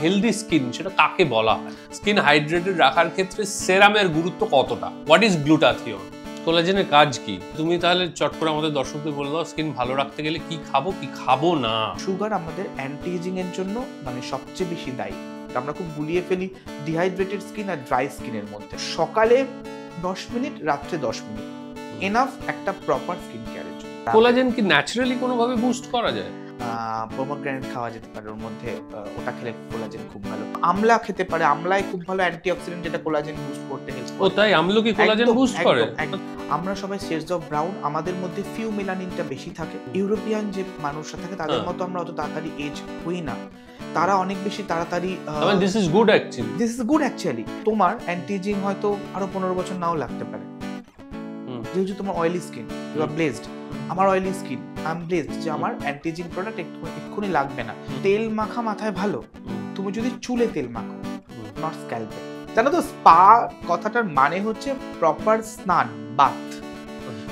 Healthy skin সেটা কাকে বলা হয়, স্কিন হাইড্রেটেড রাখার ক্ষেত্রে সেরামের গুরুত্ব কতটা, হোয়াট ইজ গ্লুটাথিওন, কোলাজেনের কাজ কি, তুমি তাহলে চট করে আমাদের দর্শকদের বলে দাও স্কিন ভালো রাখতে গেলে কি খাবো কি খাবো না। সুগার আমাদের অ্যান্টি এজিং এর জন্য মানে সবচেয়ে বেশি দায়ী। আমরা খুব গুলিয়ে ফেলি ডিহাইড্রেটেড স্কিন আর ড্রাই স্কিনের মধ্যে। সকালে 10 মিনিট, রাত্রে 10 মিনিট এনাফ একটা প্রপার স্কিন কেয়ারের জন্য। কোলাজেন কি ন্যাচারালি কোনোভাবে বুস্ট করা যায়? পোমোগ্রানেট খাওয়া যেতে পারে, ওর মধ্যে ওটা খেলে কোলাজেন খুব ভালো। আমলা খেতে পারে, আমলায় খুব ভালো অ্যান্টিঅক্সিডেন্ট যেটা কোলাজেন বুস্ট করতে হেল্প করে। ও তাই আমলা কি কোলাজেন বুস্ট করে? আমরা সবাই শেডস অফ ব্রাউন, আমাদের মধ্যে ফিউ মেলানিনটা বেশি থাকে। ইউরোপিয়ান যে মানুষরা থাকে তাদের মতো আমরা অত তাড়াতাড়ি এজ হই না, তারা অনেক বেশি তাড়াতাড়ি। This is good actually. তোমার অ্যান্টি এজিং হয়তো আরো 15 বছর নাও লাগতে পারে, যেহেতু তোমার oily skin, you are blessed. আমার oily skin, I am blessed যে আমার অ্যান্টি এজিং প্রোডাক্ট এক্ষুনি লাগবে না। তেল মাখা মাথায় ভালো, তুমি যদি চুলে তেল মাখো, নট স্ক্যাল্পে। জানো তো স্পা কথাটার মানে হচ্ছে প্রপার স্নান, বাথ।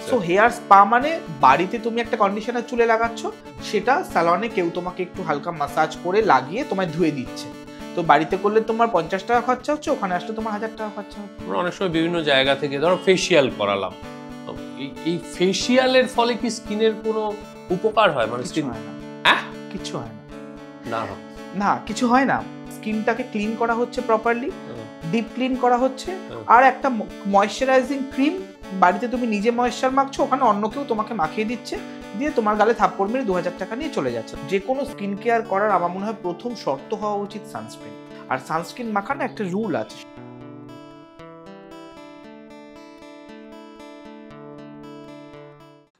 সো হেয়ার স্পা মানে বাড়িতে তুমি একটা কন্ডিশনার চুলে লাগাচ্ছ, সেটা স্যালনে কেউ তোমাকে একটু হালকা মাসাজ করে লাগিয়ে তোমায় ধুয়ে দিচ্ছে। তো বাড়িতে করলে তোমার 50 টাকা খরচা হচ্ছে, ওখানে আসলে তোমার 1000 টাকা খরচা হচ্ছে। অনেক সময় বিভিন্ন জায়গা থেকে ধরো ফেসিয়াল করালাম, এই ফেসিয়ালের ফলে কি স্কিনের কোনো উপকার হয়? মানে স্কিন কিছু হয় না, না কিছু হয় না। স্কিনটাকে ক্লিন করা হচ্ছে প্রপারলি, ডিপ ক্লিন করা হচ্ছে। আর একটা ময়েশ্চারাইজিং ক্রিম বাড়িতে তুমি নিজে ময়েশ্চার মাখছো, ওখানে অন্য কেউ তোমাকে মাখিয়ে দিচ্ছে, দিয়ে তোমার গালে থাপ্পড় মেরে 2000 টাকা নিয়ে চলে যাচ্ছে। যে কোনো স্কিন কেয়ার করার আমার মনে হয় প্রথম শর্ত হওয়া উচিত সানস্ক্রিন। আর সানস্ক্রিন মাখানো একটা রুল আছে।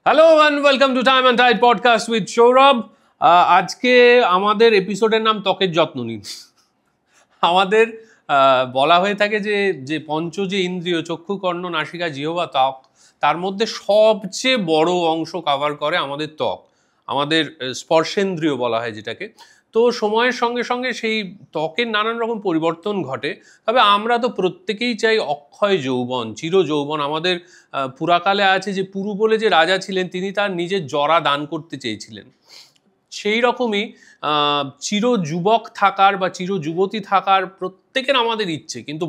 Hello and welcome to time and tide podcast with Sourav. আজকে আমাদের এপিসোডের নাম ত্বকের যত্ন নিন। আমাদের বলা হয়ে থাকে যে পঞ্চ যে ইন্দ্রিয়, চক্ষু, কর্ণ, নাসিকা, জিহ্বা, ত্বক, তার মধ্যে সবচেয়ে বড় অংশ কভার করে আমাদের ত্বক, আমাদের স্পর্শেন্দ্রিয় বলা হয় যেটাকে। তো সময়ের সঙ্গে সঙ্গে সেই ত্বকের নানান রকম পরিবর্তন ঘটে। তবে আমরা তো প্রত্যেকেই চাই অক্ষয় যৌবন, চির যৌবন। আমাদের পুরাকালে আছে যে পুরু বলে যে রাজা ছিলেন, তিনি তার নিজের জরা দান করতে চেয়েছিলেন। সেই রকমই চির যুবক থাকার বা চির যুবতী থাকার প্রত্যেকের আমাদের ইচ্ছে, কিন্তু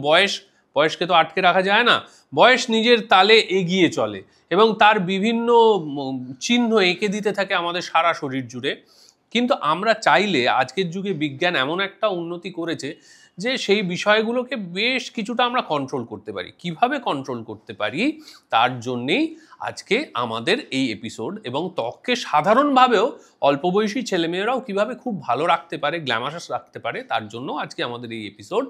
বয়সকে তো আটকে রাখা যায় না। বয়স নিজের তালে এগিয়ে চলে এবং তার বিভিন্ন চিহ্ন এঁকে দিতে থাকে আমাদের সারা শরীর জুড়ে। কিন্তু আমরা চাইলে আজকের যুগে বিজ্ঞান এমন একটা উন্নতি করেছে যে সেই বিষয়গুলোকে বেশ কিছুটা আমরা কন্ট্রোল করতে পারি। কিভাবে কন্ট্রোল করতে পারি তার জন্যেই আজকে আমাদের এই এপিসোড। এবং ত্বককে সাধারণভাবেও অল্প বয়সী ছেলেমেয়েরাও কিভাবে খুব ভালো রাখতে পারে, গ্ল্যামারাস রাখতে পারে, তার জন্য আজকে আমাদের এই এপিসোড।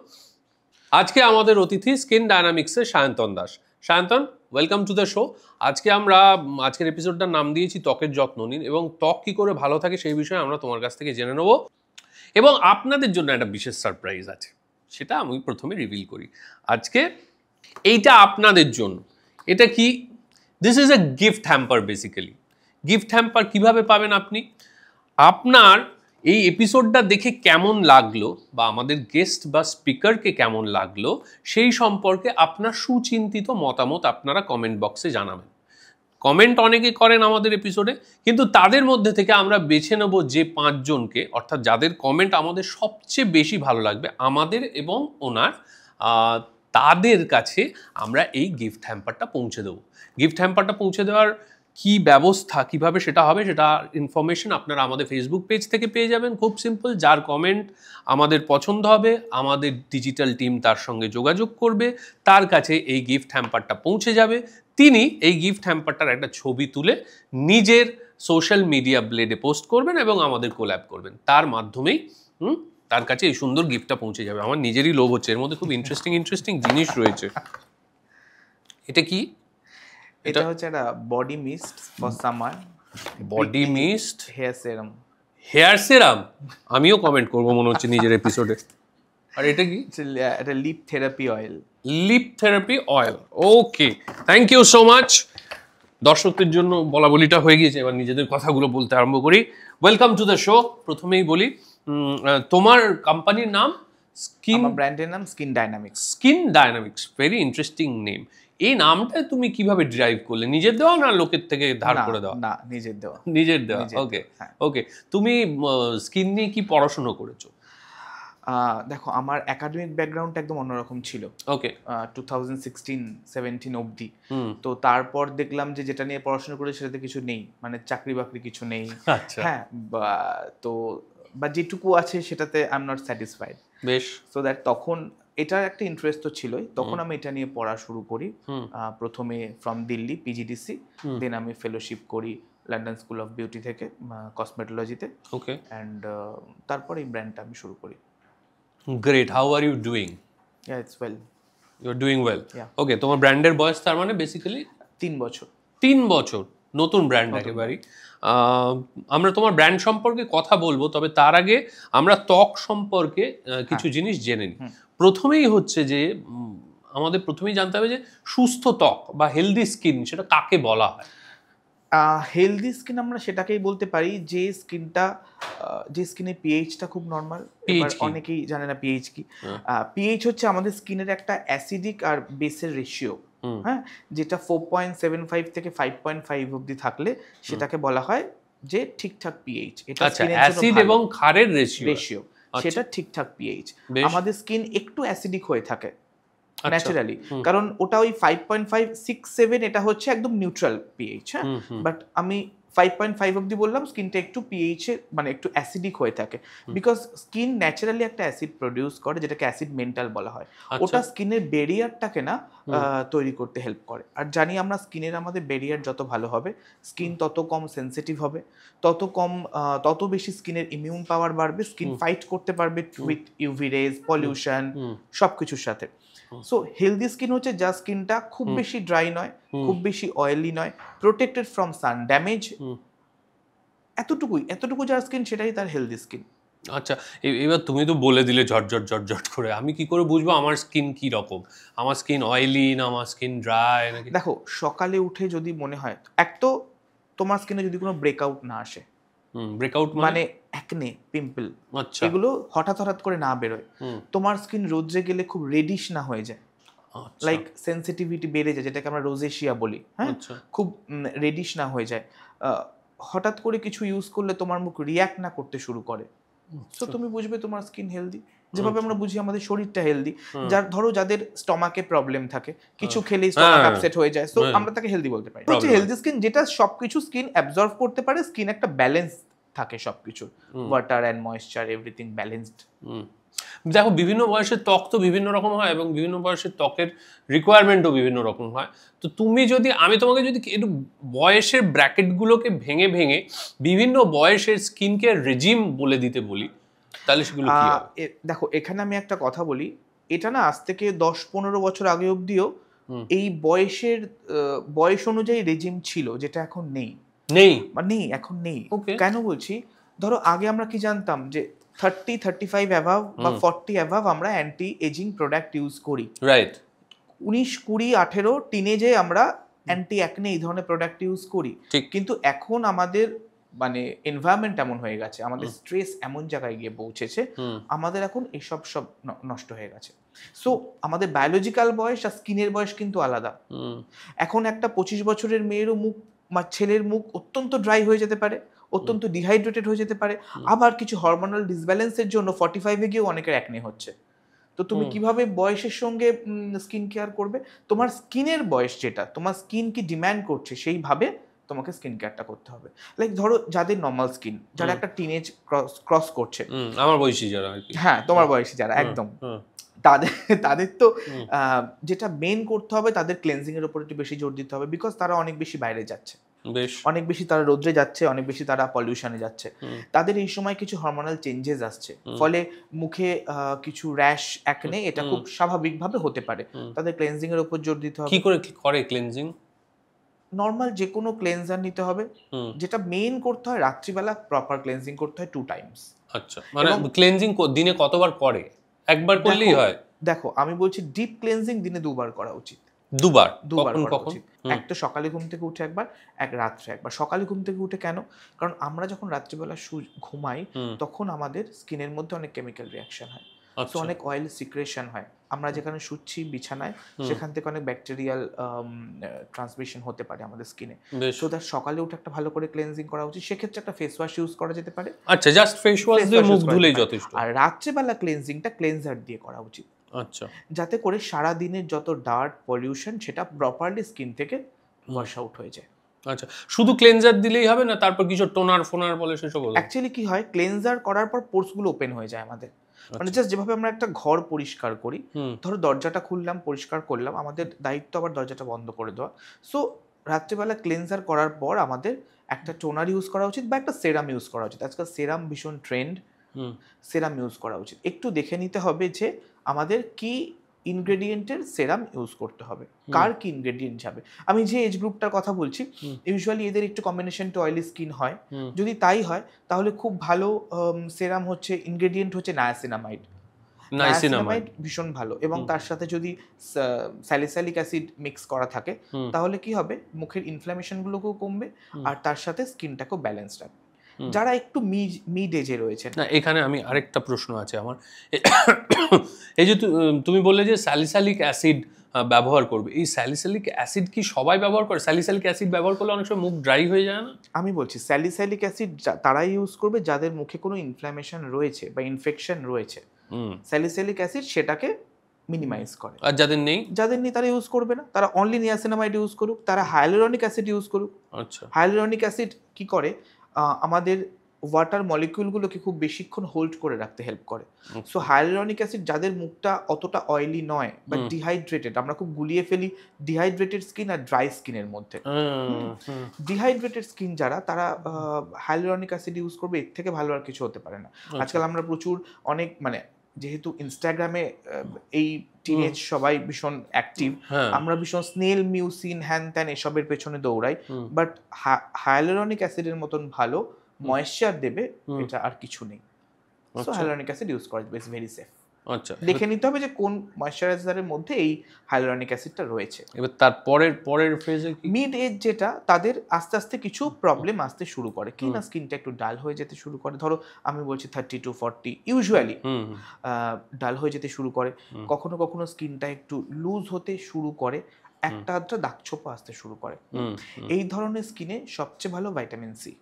আজকে আমাদের অতিথি স্কিন ডায়নামিক্সের Sayantan Das. Sayantan, welcome to the show. আজকের এপিসোডটার নাম দিয়েছি ত্বকের যত্ন নিন, এবং ত্বক কী করে ভালো থাকে সেই বিষয়ে আমরা তোমার কাছ থেকে জেনে নেব। এবং আপনাদের জন্য একটা বিশেষ সারপ্রাইজ আছে, সেটা আমি প্রথমে রিভিল করি। আজকে এইটা আপনাদের জন্য। এটা কি? This is a gift hamper basically. Gift hamper কীভাবে পাবেন আপনি? আপনার এই এপিসোডটা দেখে কেমন লাগলো বা আমাদের গেস্ট বা স্পিকারকে কেমন লাগলো সেই সম্পর্কে আপনার সুচিন্তিত মতামত আপনারা কমেন্ট বক্সে জানাবেন। কমেন্ট অনেকে করেন আমাদের এপিসোডে, কিন্তু তাদের মধ্যে থেকে আমরা বেছে নেব যে 5 জনকে, অর্থাৎ যাদের কমেন্ট আমাদের সবচেয়ে বেশি ভালো লাগবে আমাদের এবং ওনার, তাদের কাছে আমরা এই গিফট হ্যাম্পারটা পৌঁছে দেবো। গিফট হ্যাম্পারটা পৌঁছে দেওয়ার কি ব্যবস্থা, কিভাবে সেটা হবে, সেটা ইনফরমেশন আপনারা আমাদের ফেসবুক পেজ থেকে পেয়ে যাবেন। খুব সিম্পল, যার কমেন্ট আমাদের পছন্দ হবে আমাদের ডিজিটাল টিম তার সঙ্গে যোগাযোগ করবে, তার কাছে এই গিফট হ্যাম্পারটা পৌঁছে যাবে। তিনি এই গিফট হ্যাম্পারটার একটা ছবি তুলে নিজের সোশ্যাল মিডিয়া ব্লেডে পোস্ট করবেন এবং আমাদের কোল্যাব করবেন। তার মাধ্যমেই তার কাছে এই সুন্দর গিফটটা পৌঁছে যাবে। আমার নিজেরই লোভ হচ্ছে, এর মধ্যে খুব ইন্টারেস্টিং জিনিস রয়েছে। এটা কি? এটা হচ্ছে একটা body mist for summer. Body mist hair serum. আমিও কমেন্ট করবো মনে হচ্ছে নিজের এপিসোডে। আর এটা কি? এটা lip therapy oil. Lip therapy oil, okay, thank you so much. দর্শকদের জন্য বলাবলিটা হয়ে গিয়েছে, এবার নিজেদের কথাগুলো বলতে আরম্ভ করি। Welcome to the show. প্রথমেই বলি, তোমার কোম্পানির নাম? আমার ব্র্যান্ডের নাম skin dynamics. Skin dynamics, very interesting name. এই নামটা তুমি কিভাবে ড্রাইভ করলে? নিজের দেওয়া না লোকের থেকে ধার করে দেওয়া? না, নিজের দেওয়া। নিজের দেওয়া, ওকে ওকে। তুমি স্কিন নিয়ে কি পড়াশোনা করেছো? দেখো আমার একাডেমিক ব্যাকগ্রাউন্ড একদম অন্যরকম ছিল। ওকে। 2016-17 অবধি। তো তারপর দেখলাম যে যেটা নিয়ে পড়াশোনা করে সেটাতে কিছু নেই, মানে চাকরি বাকরি কিছু নেই। আচ্ছা। হ্যাঁ, বা যেটুকু আছে সেটাতে আই এম নট স্যাটিসফাইড। বেশ। সো দ্যাট তখন এটার একটা ইন্টারেস্ট তো ছিলই, তখন আমি এটা নিয়ে পড়া শুরু করি। প্রথমে ফ্রম দিল্লি পিজিডিসি, দেন আমি ফেলোশিপ করি লন্ডন স্কুল অফ বিউটি থেকে কসমেটোলজিতে। ওকে। অ্যান্ড তারপর এই ব্র্যান্ডটা আমি শুরু করি। Great, how are you doing? Yeah, it's well. You are doing well. Yeah. Okay, তোমার ব্র্যান্ডের বয়স তার মানে বেসিক্যালি 3 বছর। 3 বছর, নতুন ব্র্যান্ড একেবারেই। আমরা তোমার ব্র্যান্ড সম্পর্কে কথা বলবো, তবে তার আগে আমরা ত্বক সম্পর্কে কিছু জিনিস জেনে নিই। প্রথমেই হচ্ছে যে আমাদের প্রথমেই জানতে হবে যে সুস্থ ত্বক বা হেলদি স্কিন সেটা কাকে বলা হয়? হেলদি স্কিন আমরা সেটাকেই বলতে পারি যে স্কিনের পিএইচটা খুব নর্মাল। অনেকেই জানে না পিএইচ কি। পিএইচ হচ্ছে আমাদের স্কিনের একটা অ্যাসিডিক আর বেসের রেশিও। হ্যাঁ, যেটা 4.75 থেকে 5.5 অবধি থাকলে সেটাকে বলা হয় যে ঠিকঠাক পিএইচ। এটা অ্যাসিড এবং ক্ষারের রেশিও, সেটা ঠিকঠাক পিএইচ। আমাদের স্কিন একটু অ্যাসিডিক হয়ে থাকে ন্যাচারালি, কারণ ওটা ওই 5.5, 6, 7 এটা হচ্ছে একদম নিউট্রাল পিএইচ। হ্যাঁ, বাট আমি 5.5 অবধি বললাম স্কিনটা একটু পিএইচ এ মানে একটু অ্যাসিডিক হয়ে থাকে, বিকজ স্কিন ন্যাচারালি একটা অ্যাসিড প্রডিউস করে যেটাকে অ্যাসিড মেন্টাল বলা হয়। ওটা স্কিনের ব্যারিয়ারটাকে না তৈরি করতে হেল্প করে। আর জানি আমরা স্কিনের আমাদের ব্যারিয়ার যত ভালো হবে স্কিন তত কম সেন্সিটিভ হবে, তত বেশি স্কিনের ইমিউন পাওয়ার বাড়বে, স্কিন ফাইট করতে পারবে উইথ ইউভি রেজ, পলিউশন, সবকিছুর সাথে। সো হেলদি স্কিন হচ্ছে যা স্কিনটা খুব বেশি ড্রাই নয়, খুব বেশি অয়েলি নয়, প্রোটেক্টেড ফ্রম সান ড্যামেজ, এতটুকু যার স্কিন সেটাই তার হেলদি স্কিন। আচ্ছা, এবার তুমি তো বলে দিলে ঝটঝট করে, আমি কি করে বুঝবো আমার স্কিন কি রকম? আমার স্কিন অয়েলি না আমার স্কিন ড্রাই নাকি? দেখো, সকালে উঠে যদি মনে হয়, এক তো তোমার স্কিনে যদি কোনো ব্রেকআউট না আসে, ব্রেকআউট মানে অ্যাকনে, পিম্পল, এগুলো হঠাৎ করে না বেরোয়, তোমার স্কিন রোদ্রে গেলে খুব রেডিশ না হয়ে যায়, লাইক সেন্সিটিভিটি বেড়ে যায়, যেটাকে আমরা রোজেশিয়া বলি, হ্যাঁ, খুব রেডিশ না হয়ে যায়, হঠাৎ করে কিছু ইউজ করলে তোমার মুখ রিয়াক্ট না করতে শুরু করে, সো তুমি বুঝবে তোমার স্কিন হেলদি। যেভাবে আমরা বুঝি আমাদের শরীরটা হেলদি, যাদের স্টমাকে প্রবলেম থাকে, কিছু খেলেই স্টমাক আপসেট হয়ে যায়, সো আমরা তাকে হেলদি বলতে পারি। হচ্ছে হেলদি স্কিন যেটা সবকিছু স্কিন অ্যাবজর্ব করতে পারে, স্কিন একটা ব্যালেন্স থাকে, সবকিছু water and moisture everything balanced. দেখো, বিভিন্ন বয়সের ত্বক তো বিভিন্ন রকম হয় এবং বিভিন্ন বয়সের ত্বকের রিকোয়ারমেন্টও বিভিন্ন রকম হয়। তো আমি তোমাকে যদি একটু বয়সের ব্র্যাকেটগুলোকে ভেঙে বিভিন্ন বয়সের স্কিন কেয়ার রেজিম বলে দিতে বলি, তাহলে সেগুলো কি হবে? দেখো, এখানে আমি একটা কথা বলি, এটা না আজ থেকে 10-15 বছর আগে অবধিও এই বয়স অনুযায়ী রেজিম ছিল, যেটা এখন নেই, এখন নেই। কেন বলছি, ধরো আগে আমরা কি জানতাম যে 30-35 অ্যাভাভ বা 40 অ্যাভাভ আমরা অ্যান্টি এজিং প্রোডাক্ট ইউজ করি, রাইট। 19-20-18 টিনেজে আমরা অ্যান্টি অ্যাকনে এই ধরনের প্রোডাক্ট ইউজ করি, কিন্তু এখন আমাদের মানে এনভায়রনমেন্ট এমন হয়ে গেছে, আমাদের স্ট্রেস এমন জায়গায় গিয়ে পৌঁছেছে, আমাদের এখন এসব সব নষ্ট হয়ে গেছে। সো আমাদের বায়োলজিক্যাল বয়স আর স্কিনের বয়স কিন্তু আলাদা। এখন একটা 25 বছরের মেয়েরও মুখ বা ছেলের মুখ অত্যন্ত ড্রাই হয়ে যেতে পারে, অত্যন্ত ডিহাইড্রেটেড হয়ে যেতে পারে, আবার কিছু হরমোনাল ডিসব্যালেন্সের জন্য 45-এ গিয়েও অনেকের অ্যাকনে হচ্ছে। তো তুমি কিভাবে বয়সের সঙ্গে স্কিন কেয়ার করবে? তোমার স্কিনের বয়স যেটা, তোমার স্কিন কি ডিমান্ড করছে সেইভাবে তোমাকে স্কিন কেয়ারটা করতে হবে। লাইক ধরো যাদের নর্মাল স্কিন, যারা একটা টিনেজ ক্রস করছে, আমার বয়সী যারা, হ্যাঁ তোমার বয়সী যারা, একদম তাদের তো যেটা মেন করতে হবে, তাদের ক্লেনজিং এর উপর একটু বেশি জোর দিতে হবে, বিকজ তারা অনেক বেশি বাইরে যাচ্ছে, অনেক বেশি তারা রোদ্রে যাচ্ছে, অনেক বেশি তারা পলিউশনে যাচ্ছে, তাদের এই সময় কিছু হরমোনাল চেঞ্জেস আসছে, ফলে মুখে কিছু র্যাশ, অ্যাকনে এটা খুব স্বাভাবিকভাবে হতে পারে, তাদের ক্লেনজিং এর উপর জোর দিতে হবে। কি করে করে ক্লেনজিং? নর্মাল যে কোনো ক্লেনজার নিতে হবে, যেটা মেইন করতে হয় রাত্রিবেলা প্রপার ক্লেনজিং করতে হয় 2 টাইমস। আচ্ছা, মানে ক্লেনজিং দিনে কতবার করে? একবার করলেই হয়? দেখো, আমি বলছি ডিপ ক্লেনজিং দিনে 2 বার করা উচিত। 2 বার করা উচিত। একটা সকালে ঘুম থেকে উঠে একবার, এক রাত্রে একবার। সকালে ঘুম থেকে উঠে কেন? কারণ আমরা যখন রাত্রিবেলা ঘুমাই তখন আমাদের স্কিনের মধ্যে অনেক কেমিক্যাল রিয়াকশন হয়, সো অনেক অয়েল সিক্রেশন হয়, আমরা যেখানে শুচ্ছি বিছানায় সেখান থেকে অনেক ব্যাকটেরিয়াল ট্রান্সমিশন হতে পারে আমাদের স্কিনে। সো দ্যাট সকালে উঠে একটা ভালো করে ক্লেনজিং করা উচিত, সেক্ষেত্রে একটা ফেস ওয়াশ ইউজ করা যেতে পারে। আচ্ছা, জাস্ট ফেস ওয়াশ দিয়ে মুখ ধুলেই যথেষ্ট। আর রাত্রেবেলা ক্লেনজিংটা ক্লেনজার দিয়ে করা উচিত, আচ্ছা, যাতে করে সারা দিনের যত ডার্ট পলিউশন সেটা প্রপারলি স্কিন থেকে ওয়াশ আউট হয়ে যায়। আচ্ছা, শুধু ক্লেনজার দিলেই হবে না, তারপর কিছু টোনার ফোনার বলে সেসব? অ্যাকচুয়ালি কি হয়, ক্লেনজার করার পর পোর্সগুলো ওপেন হয়ে যায় আমাদের, মানে জাস্ট যেভাবে আমরা একটা ঘর পরিষ্কার করি, ধরো দরজাটা খুললাম পরিষ্কার করলাম, আমাদের দায়িত্ব আবার দরজাটা বন্ধ করে দেওয়া। সো রাত্রিবেলা ক্লেনজার করার পর আমাদের একটা টোনার ইউজ করা উচিত বা একটা সেরাম ইউজ করা উচিত। আজকাল সেরাম ভীষণ ট্রেন্ড, সেরাম ইউজ করা উচিত। একটু দেখে নিতে হবে যে আমাদের কি ইনগ্রেডিয়েন্টের সেরাম ইউজ করতে হবে, কার কি ইনগ্রেডিয়েন্ট যাবে। আমি যে এজ গ্রুপটার কথা বলছি, ইউজুয়ালি এদের একটু কম্বিনেশন টু অয়েলি স্কিন হয়, যদি তাই হয় তাহলে খুব ভালো সেরাম হচ্ছে, ইনগ্রেডিয়েন্ট হচ্ছে নায়াসিনামাইড। নায়াসিনামাইড ভীষণ ভালো, এবং তার সাথে যদি স্যালিসাইলিক অ্যাসিড মিক্স করা থাকে তাহলে কি হবে, মুখের ইনফ্ল্যামেশনগুলোকেও কমবে আর তার সাথে স্কিনটাকেও ব্যালেন্স রাখবে। যারা একটু মিড এজে রয়েছে না, এখানে আমি আরেকটা প্রশ্ন আছে আমার। এই যে তুমি বললে যে স্যালিসাইলিক অ্যাসিড ব্যবহার করবে, এই স্যালিসাইলিক অ্যাসিড কি সবাই ব্যবহার করে? স্যালিসাইলিক অ্যাসিড ব্যবহার করলে অনেক সময় মুখ ড্রাই হয়ে যায় না? আমি বলছি স্যালিসাইলিক অ্যাসিড তারাই ইউজ করবে যাদের মুখে কোনো ইনফ্ল্যামেশন রয়েছে বা ইনফেকশন রয়েছে। স্যালিসাইলিক অ্যাসিড সেটাকে মিনিমাইজ করে। আর যাদের নেই তারা ইউজ করবে না, তারা অনলি নিয়াসিনামাইড ইউজ করুক, তারা হাইয়ালুরনিক অ্যাসিড ইউজ করুক। আচ্ছা, হাইয়ালুরনিক অ্যাসিড কি করে, আমাদের ওয়াটার মলিকিউলগুলোকে খুব বেশিক্ষণ হোল্ড করে রাখতে হেল্প করে। সো হাইয়ালুরনিক অ্যাসিড যাদের মুখটা অতটা অয়েলি নয় বা ডিহাইড্রেটেড, আমরা খুব গুলিয়ে ফেলি ডিহাইড্রেটেড স্কিন আর ড্রাই স্কিনের মধ্যে। ডিহাইড্রেটেড স্কিন যারা, তারা হাইয়ালুরনিক অ্যাসিড ইউজ করবে, এর থেকে ভালো আর কিছু হতে পারে না। আজকাল আমরা প্রচুর অনেক, মানে যেহেতু ইনস্টাগ্রামে এই টিনেজ সবাই ভীষণ অ্যাক্টিভ, আমরা ভীষণ স্নেল মিউসিন হ্যান ত্যান এসবের পেছনে দৌড়াই, বাট হাইয়ালুরনিক অ্যাসিডের মতন ভালো ময়েশ্চার দেবে এটা আর কিছু নেই। সো হাইয়ালুরনিক অ্যাসিড ইউজ করা ইজ ভেরি সেফ। আচ্ছা, দেখে নিতে হবে যে কোন ময়েশ্চারাইজারের মধ্যে এই হাইয়ালুরনিক অ্যাসিডটা রয়েছে। এবার তার পরের ফেজে কি, মিড এজ যেটা, তাদের আস্তে আস্তে কিছু প্রবলেম আসতে শুরু করে, কি না স্কিনটা একটু ডাল হয়ে যেতে শুরু করে। ধরো আমি বলছি 30 to 40 ইউজুয়ালি ডাল হয়ে যেতে শুরু করে, কখনো কখনো স্কিনটা একটু লুজ হতে শুরু করে, একটা আধটা দাগছোপা আসতে শুরু করে। এই ধরনের স্কিনে সবচেয়ে ভালো ভিটামিন সি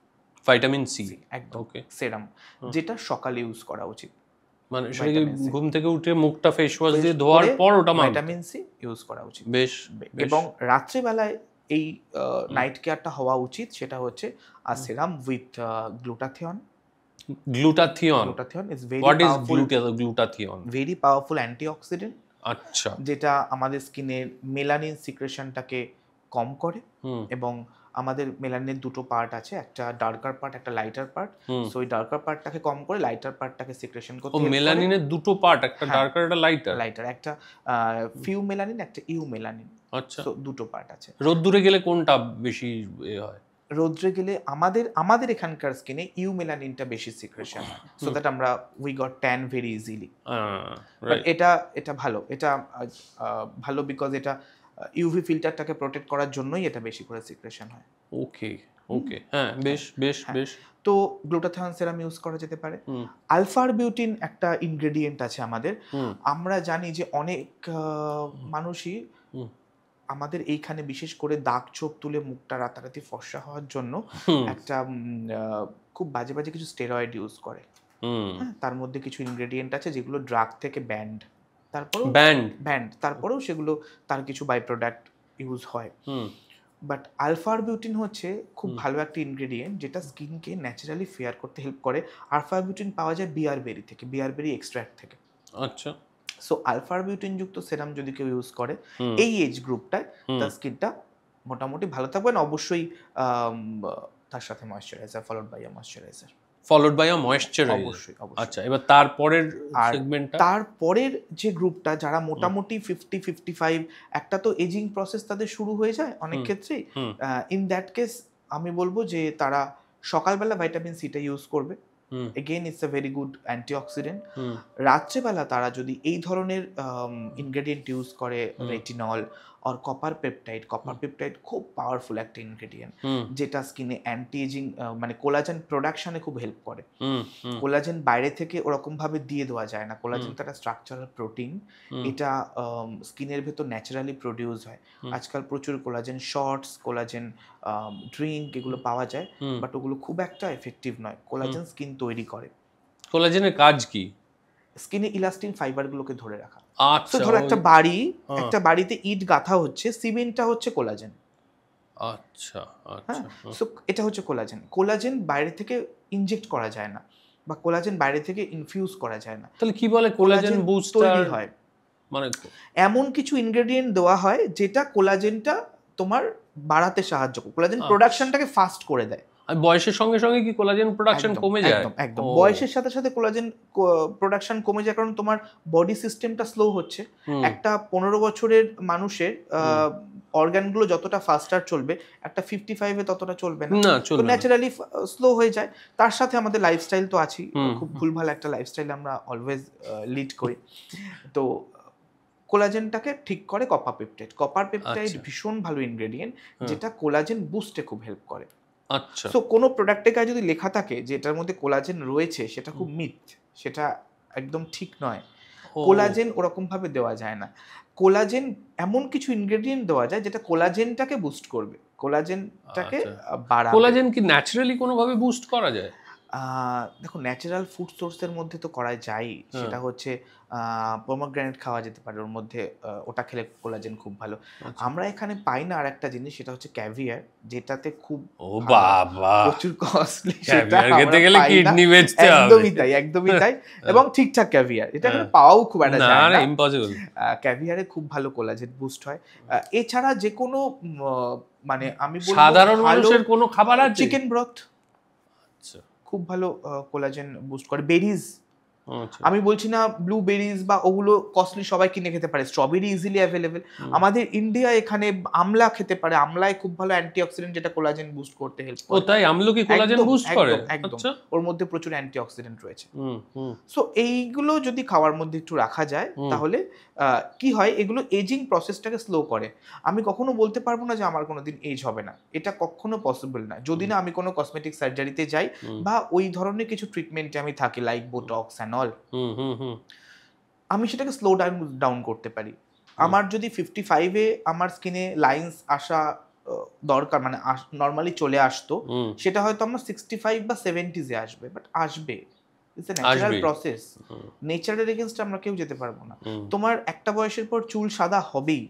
একদম সেরাম, যেটা সকালে ইউজ করা উচিত। মানে ঘুম থেকে উঠে মুখটা ফেস ওয়াশ দিয়ে ধোয়ার পর ওটা ভিটামিন সি ইউজ করা উচিত বেশ। এবং রাত্রিবেলায় এই নাইট কেয়ারটা হওয়া উচিত, সেটা হচ্ছে a serum with glutathione is very powerful antioxidant. আচ্ছা, যেটা আমাদের স্কিনের মেলানিন সিক্রেশনটাকে কম করে, এবং আমাদের মেলানিনের দুটো পার্ট আছে, একটা ডার্কার পার্ট একটা লাইটার পার্ট। সো ওই ডার্কার পার্টটাকে কম করে লাইটার পার্টটাকে সিক্রেশন করতে হেল্প করে। মেলানিনের দুটো পার্ট, একটা ডার্কার একটা লাইটার, একটা ফিউ মেলানিন একটা ইউ মেলানিন। আচ্ছা, সো দুটো পার্ট আছে। রোদ্দুরে গেলে কোনটা বেশি হয়? রোদ্রে গেলে আমাদের এখানকার স্কিনে ইউ মেলানিনটা বেশি সিক্রেশন হয়, সো দ্যাট আমরা we got tan very easily. But এটা ভালো, এটা ভালো বিকজ এটা ইউভি ফিল্টারটাকে প্রোটেক্ট করার জন্যই এটা বেশি করে সিক্রেশন হয়। ওকে, হ্যাঁ, বেশ। তো গ্লুটাথিয়ন সেরাম ইউজ করা যেতে পারে। আলফা বিউটিন একটা ইনগ্রেডিয়েন্ট আছে আমাদের। আমরা জানি যে অনেক মানুষই আমাদের এইখানে বিশেষ করে দাগ ছোপ তুলে মুখটা রাতারাতি ফর্সা হওয়ার জন্য একটা খুব বাজে কিছু স্টেরয়েড ইউজ করে। তার মধ্যে কিছু ইনগ্রেডিয়েন্ট আছে যেগুলো ড্রাগ থেকে তারপরেও সেগুলো তার কিছু বাই প্রোডাক্ট ইউজ হয়। বাট আলফা বিউটিন হচ্ছে খুব ভালো একটা ইনগ্রেডিয়েন্ট, যেটা স্কিনকে ন্যাচারালি ফেয়ার করতে হেল্প করে। আলফা বিউটিন পাওয়া যায় বিয়ারবেরি থেকে, বিয়ারবেরি এক্সট্র্যাক্ট থেকে। আচ্ছা, সো আলফা বিউটিন যুক্ত সেরাম যদি কেউ ইউজ করে এই এজ গ্রুপটায়, তার স্কিনটা মোটামুটি ভালো থাকবে না। অবশ্যই তার সাথে moisturiser followed by a moisturiser অবশ্যই। আচ্ছা, এবার তারপরের সেগমেন্টটা, তারপরের যে গ্রুপটা যারা মোটামুটি 50-55, একটা তো এজিং প্রসেস তাদের শুরু হয়ে যায় অনেক ক্ষেত্রেই। ইন দ্যাট কেস আমি বলবো যে তারা সকালবেলা ভিটামিন সিটা ইউজ করবে, again it's a very good antioxidant. রাত্রেবেলা তারা যদি এই ধরনের ইনগ্রেডিয়েন্ট ইউজ করে, রেটিনল আর কপার পেপটাইড খুব পাওয়ারফুল একটা ইনগ্রেডিয়েন্ট, যেটা স্কিনে অ্যান্টি এজিং মানে কোলাজেন প্রোডাকশনে খুব হেল্প করে। কোলাজেন বাইরে থেকে ওরকম ভাবে দিয়ে দেওয়া যায় না, কোলাজেন তো একটা স্ট্রাকচারাল প্রোটিন, এটা স্কিনের ভেতর ন্যাচারালি প্রডিউস হয়। আজকাল প্রচুর কোলাজেন শর্টস, কোলাজেন ড্রিঙ্ক এগুলো পাওয়া যায়, বাট ওগুলো খুব একটা এফেক্টিভ নয়। কোলাজেন স্কিন তৈরি করে। কোলাজেনের কাজ কি? স্কিনে ইলাস্টিন ফাইবারগুলোকে ধরে রাখা। আচ্ছা, ধরো একটা বাড়িতে ইট গাঁথা হচ্ছে, সিমেন্টটা হচ্ছে কোলাজেন। আচ্ছা হ্যাঁ, সো এটা হচ্ছে কোলাজেন। কোলাজেন বাইরে থেকে ইনজেক্ট করা যায় না, বা কোলাজেন বাইরে থেকে ইনফিউজ করা যায় না। তাহলে কি বলে কোলাজেন বুস্টার তৈরি হয়, মানে এমন কিছু ইনগ্রেডিয়েন্ট দেওয়া হয় যেটা কোলাজেনটা তোমার বাড়াতে সাহায্য করে, কোলাজেন প্রোডাকশনটাকে ফাস্ট করে দেয়। আর বয়সের সঙ্গে সঙ্গে কি কোলাজেন প্রোডাকশন কমে যায়? একদম বয়সের সাথে সাথে কোলাজেন প্রোডাকশন কমে যায়, কারণ তোমার বডি সিস্টেমটা স্লো হচ্ছে। একটা 15 বছরের মানুষের অর্গানগুলো যতটা ফাস্টার চলবে, একটা 55-এ ততটা চলবে না, তো ন্যাচারালি স্লো হয়ে যায়। তার সাথে আমাদের লাইফস্টাইল তো আছেই, খুব ভুলভাল একটা লাইফস্টাইল আমরা অলওয়েজ লিড করি। তো কোলাজেনটাকে ঠিক করে কপার পেপটাইড ভীষণ ভালো ইনগ্রেডিয়েন্ট, যেটা কোলাজেন বুস্টে খুব হেল্প করে। আচ্ছা, সো কোনো প্রোডাক্টের গায়ে যদি লেখা থাকে যে এটার মধ্যে কোলাজেন রয়েছে, সেটা খুব মিথ, সেটা একদম ঠিক নয়। কোলাজেন ওরকম ভাবে দেওয়া যায় না। কোলাজেন এমন কিছু ইনগ্রেডিয়েন্ট দেওয়া যায় যেটা কোলাজেনটাকে বুস্ট করবে, কোলাজেনটাকে বাড়াবে। কোলাজেন কি ন্যাচারালি কোনো ভাবে বুস্ট করা যায়? দেখো, ন্যাচারাল ফুড সোর্সের মধ্যে তো করা যায়, সেটা হচ্ছে পমোগ্রানেট খাওয়া যেতে পারে, ওর মধ্যে ওটা খেলে কোলাজেন খুব ভালো। আমরা এখানে পাই না আর একটা জিনিস, সেটা হচ্ছে ক্যাভিয়ার, যেটাতে খুব প্রচুর কস্টলি, একদমই তাই এবং ঠিকঠাক ক্যাভিয়ার, এটা এখানে পাওয়াও খুব একটা যায় না, ইম্পসিবল। ক্যাভিয়ারে খুব ভালো কোলাজেন বুস্ট হয়। এছাড়া যে কোনো মানে আমি বলবো সাধারণ মানুষের কোনো খাবার আছে, চিকেন ব্রথ খুব ভালো কোলাজেন বুস্ট করে। বেরিজ, আমি বলছি না ব্লুবেরিজ বা ওগুলো কস্টলি, সবাই কিনে খেতে পারে। স্ট্রবেরি ইজিলি অ্যাভেলেবেল আমাদের ইন্ডিয়া, এখানে আমলা খেতে পারে, আমলায় খুব ভালো অ্যান্টিঅক্সিডেন্ট, যেটা কোলাজেন বুস্ট করতে হেল্প করে। ও তাই, আমলকি কোলাজেন বুস্ট করে? আচ্ছা, ওর মধ্যে প্রচুর অ্যান্টিঅক্সিডেন্ট রয়েছে। সো এইগুলো যদি খাওয়ার মধ্যে একটু রাখা যায়, তাহলে কি হয়, এগুলো এজিং প্রসেসটাকে স্লো করে। আমি কখনো বলতে পারবো না যে আমার কোনোদিন এজ হবে না, এটা কখনো পসিবল না, যদি না আমি কোনো কসমেটিক সার্জারিতে যাই বা ওই ধরনের কিছু ট্রিটমেন্টে আমি থাকি, লাইক বোটক্স অ্যান্ড অল, আমি সেটাকে স্লো ডাউন করতে পারি। আমার যদি 55-এ আমার স্কিনে লাইন্স আসা দরকার, মানে নর্মালি চলে আসতো, সেটা হয়তো আমার 65 বা 70-এ আসবে, বাট আসবে। ইটস এ ন্যাচারাল প্রসেস, নেচারের এগেইনস্ট আমরা কেউ যেতে পারবো না। তোমার একটা বয়সের পর চুল সাদা হবেই,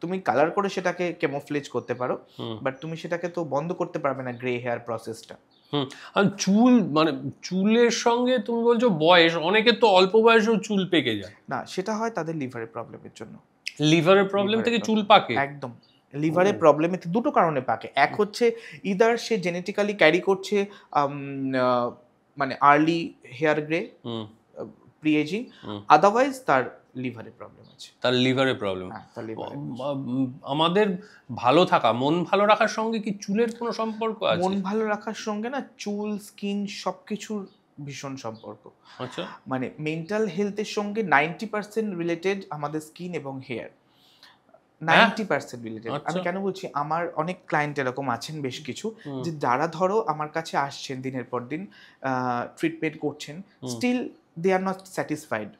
তুমি কালার করে সেটাকে ক্যামোফ্লেজ করতে পারো, বাট তুমি সেটাকে তো বন্ধ করতে পারবে না, গ্রে হেয়ার প্রসেসটা। আর চুল, মানে চুলের সঙ্গে তুমি বলছো বয়স, অনেকের তো অল্প বয়সেও চুল পেকে যায়। না, সেটা হয় তাদের লিভারের প্রবলেমের জন্য। লিভারের প্রবলেম থেকে চুল পাকে? একদম, লিভারের প্রবলেমে দুটো কারণে পাকে। এক হচ্ছে ইদার সে জেনেটিক্যালি ক্যারি করছে মানে early hair grey, pre ageing, otherwise তার লিভারের প্রবলেম আছে। তার লিভারের প্রবলেম। আমাদের ভালো থাকা, মন ভালো রাখার সঙ্গে কি চুলের কোনো সম্পর্ক আছে? মন ভালো রাখার সঙ্গে না চুল, স্কিন সবকিছুর ভীষণ সম্পর্ক। আচ্ছা, মানে মেন্টাল হেলথের সঙ্গে 90% রিলেটেড আমাদের স্কিন এবং হেয়ার, 90% রিলেটেড। আমি কেন বলছি, আমার অনেক ক্লায়েন্ট এরকম আছেন বেশ কিছু, যে যারা ধরো আমার কাছে আসছেন দিনের পর দিন ট্রিটমেন্ট করছেন, still they are not satisfied,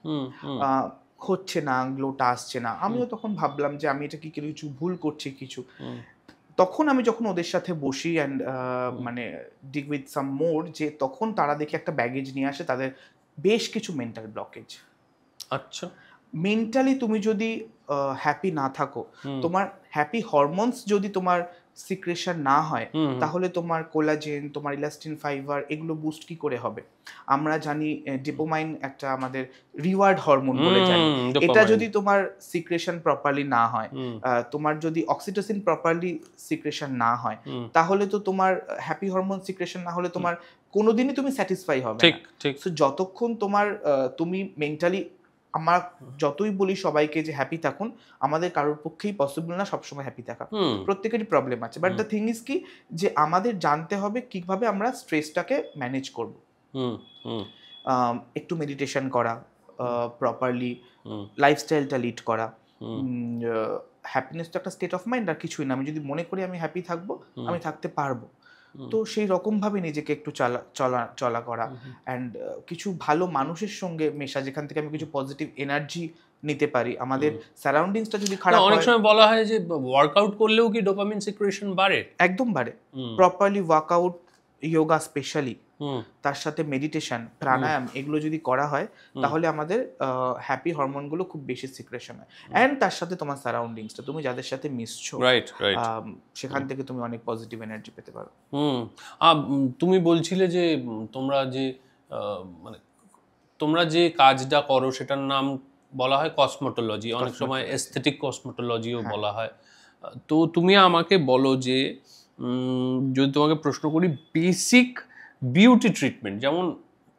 হচ্ছে না, গ্লোটা আসছে না। আমিও তখন ভাবলাম যে আমি এটা কি কিছু ভুল করছি কিছু। তখন আমি যখন ওদের সাথে বসি অ্যান্ড মানে ডিগ উইথ সাম মোর, যে তখন তারা দেখে একটা ব্যাগেজ নিয়ে আসে, তাদের বেশ কিছু মেন্টাল ব্লকেজ। আচ্ছা, মেন্টালি তুমি যদি হ্যাপি না থাকো, তোমার হ্যাপি হরমোনস যদি তোমার সিক্রেশন না হয়, তাহলে তোমার কোলাজেন, তোমার ইলাস্টিন ফাইবার এগুলো বুস্ট কি করে হবে? আমরা জানি ডোপামাইন একটা আমাদের রিওয়ার্ড হরমোন বলে জানি, এটা যদি তোমার সিক্রেশন প্রপারলি না হয়, তোমার যদি অক্সিটোসিন প্রপারলি সিক্রেশন না হয়, তাহলে তো তোমার হ্যাপি হরমোন সিক্রেশন না হলে তোমার কোনোদিনই তুমি স্যাটিসফাই হবে না। সো যতক্ষণ তোমার তুমি মেন্টালি, আমার যতই বলি সবাইকে যে হ্যাপি থাকুন, আমাদের কারোর পক্ষেই পসিবল না সবসময় হ্যাপি থাকা, প্রত্যেকেরই প্রবলেম আছে। বাট দ্য থিং ইজ কি, যে আমাদের জানতে হবে কিভাবে আমরা স্ট্রেসটাকে ম্যানেজ করব। একটু মেডিটেশন করা, প্রপারলি লাইফস্টাইলটা লিড করা। হ্যাপিনেস তো একটা স্টেট অফ মাইন্ড, আর কিছুই না। আমি যদি মনে করি আমি হ্যাপি থাকবো, আমি থাকতে পারবো। তো সেই রকমভাবে নিজেকে একটু চলা করা, অ্যান্ড কিছু ভালো মানুষের সঙ্গে মেশা, যেখান থেকে আমি কিছু পজিটিভ এনার্জি নিতে পারি। আমাদের সারাউন্ডিংসটা যদি খারাপ হয়, অনেক সময় বলা হয় যে ওয়ার্কআউট করলেও কি ডোপামিন সিক্রেশন বাড়ে? একদম বাড়ে। প্রপারলি ওয়ার্কআউট, যোগা স্পেশালি, তার সাথে মেডিটেশন, প্রাণায়াম, এগুলো যদি করা হয় তাহলে আমাদের হ্যাপি হরমোনগুলো খুব বেশি সিক্রেশন হয়। অ্যান্ড তার সাথে তোমার সারাউন্ডিংসটা, তুমি যাদের সাথে মিশছো, সেখান থেকে তুমি অনেক পজিটিভ এনার্জি পেতে পারো। তুমি বলছিলে যে তোমরা যে মানে তোমরা যে কাজটা করো সেটার নাম বলা হয় কসমোটোলজি, অনেক সময় এস্থেটিক কসমোটোলজিও বলা হয়। তো তুমি আমাকে বলো যে যদি তোমাকে প্রশ্ন করি, বেসিক বিউটি ট্রিটমেন্ট, যেমন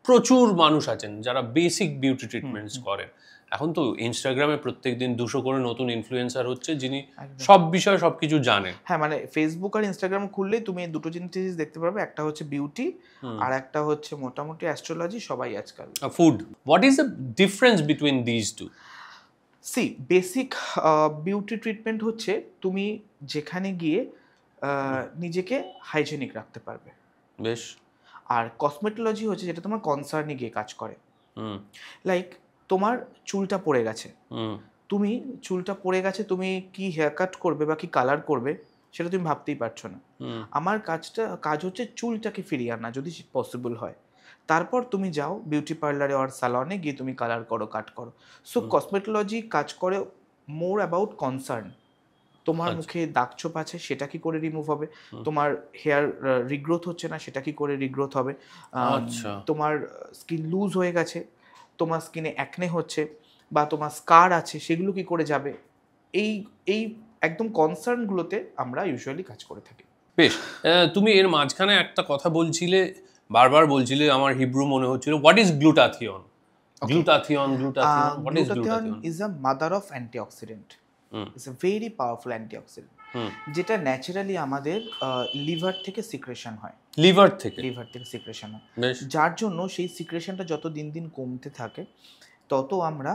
প্রচুর মানুষ আছেন যারা বেসিক বিউটি ট্রিটমেন্টস করেন। এখন তো ইনস্টাগ্রামে প্রত্যেকদিন 200 করে নতুন ইনফ্লুয়েন্সার হচ্ছে যিনি সব বিষয়ে সবকিছু জানেন। হ্যাঁ, মানে ফেসবুক আর ইনস্টাগ্রাম খুললেই তুমি দুটো জিনিস দেখতে পারবে, একটা হচ্ছে বিউটি আর একটা হচ্ছে মোটামুটি অ্যাস্ট্রোলজি, সবাই আজকাল। Food, what is the difference between this two? See, basic beauty treatment হচ্ছে তুমি যেখানে গিয়ে নিজেকে হাইজেনিক রাখতে পারবে, বেশ। আর কসমেটোলজি হচ্ছে যেটা তোমার কনসার্নে গিয়ে কাজ করে। লাইক তোমার চুলটা পড়ে গেছে, তুমি চুলটা পড়ে গেছে, তুমি কি হেয়ার কাট করবে বা কি কালার করবে সেটা তুমি ভাবতেই পারছো না। আমার কাজ হচ্ছে চুলটাকে ফিরিয়ে আনা, যদি পসিবল হয়। তারপর তুমি যাও বিউটি পার্লারে আর সালনে গিয়ে তুমি কালার করো, কাট করো। সো কসমেটোলজি কাজ করে মোর অ্যাবাউট কনসার্ন। তোমার মুখে দাগছোপ আছে, সেটা কি করে রিমুভ হবে? তোমার হেয়ার রিগ্রোথ হচ্ছে না, সেটা কি করে রিগ্রোথ হবে? তোমার স্কিন লুজ হয়ে গেছে, তোমার স্কিনে অ্যাকনে হচ্ছে, বা তোমার স্কার আছে, সেগুলো কি করে যাবে? এই একদম কনসার্নগুলোতে আমরা ইউজুয়ালি কাজ করে থাকি। বেশ, তুমি এর মাঝখানে একটা কথা বলছিলে, বারবার বলছিলে, আমার হিব্রু মনে হচ্ছিল, what is glutathione? Glutathione, what is glutathione? Is a mother of antioxidant. It's a very powerful antioxidant, যেটা ন্যাচারালি আমাদের লিভার থেকে সিক্রেশন হয়। লিভার থেকে সিক্রেশন হয়, যার জন্য সেই সিক্রেশনটা যত দিন দিন কমতে থাকে তত আমরা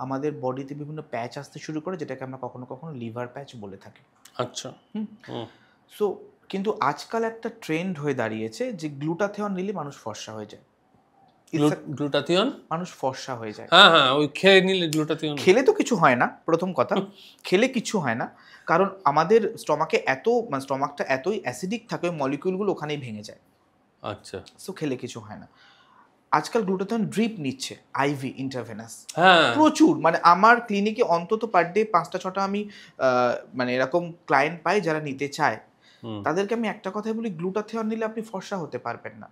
আমাদের বডিতে বিভিন্ন প্যাচ আসতে শুরু করে, যেটাকে আমরা কখনো কখনো লিভার প্যাচ বলে থাকি। আচ্ছা। সো কিন্তু আজকাল একটা ট্রেন্ড হয়ে দাঁড়িয়েছে যে গ্লুটাথিয়ন নিলে মানুষ ফর্সা হয়ে যায়। গ্লুটাথিয়ন মানুষ ফর্সা হয়ে যায়। হ্যাঁ, ওই খেয়ে নিলে গ্লুটাথিয়ন। খেলে তো কিছু হয় না, প্রথম কথা। খেলে কিছু হয় না, কারণ আমাদের স্টমাকটা এতই অ্যাসিডিক থাকে, ওই মলিকিউলগুলো ওখানেই ভেঙে যায়। আচ্ছা। সো খেলে কিছু হয় না। আজকাল গ্লুটাথিয়ন ড্রিপ নিচ্ছে, আইভি, ইন্টারভেনাস, প্রচুর। মানে আমার ক্লিনিকে অন্তত পার ডে 5-6টা আমি মানে এরকম ক্লায়েন্ট পাই যারা নিতে চায়। তাদেরকে আমি একটা কথাই বলি, গ্লুটাথিয়ন নিলে আপনি ফর্সা হতে পারবেন না।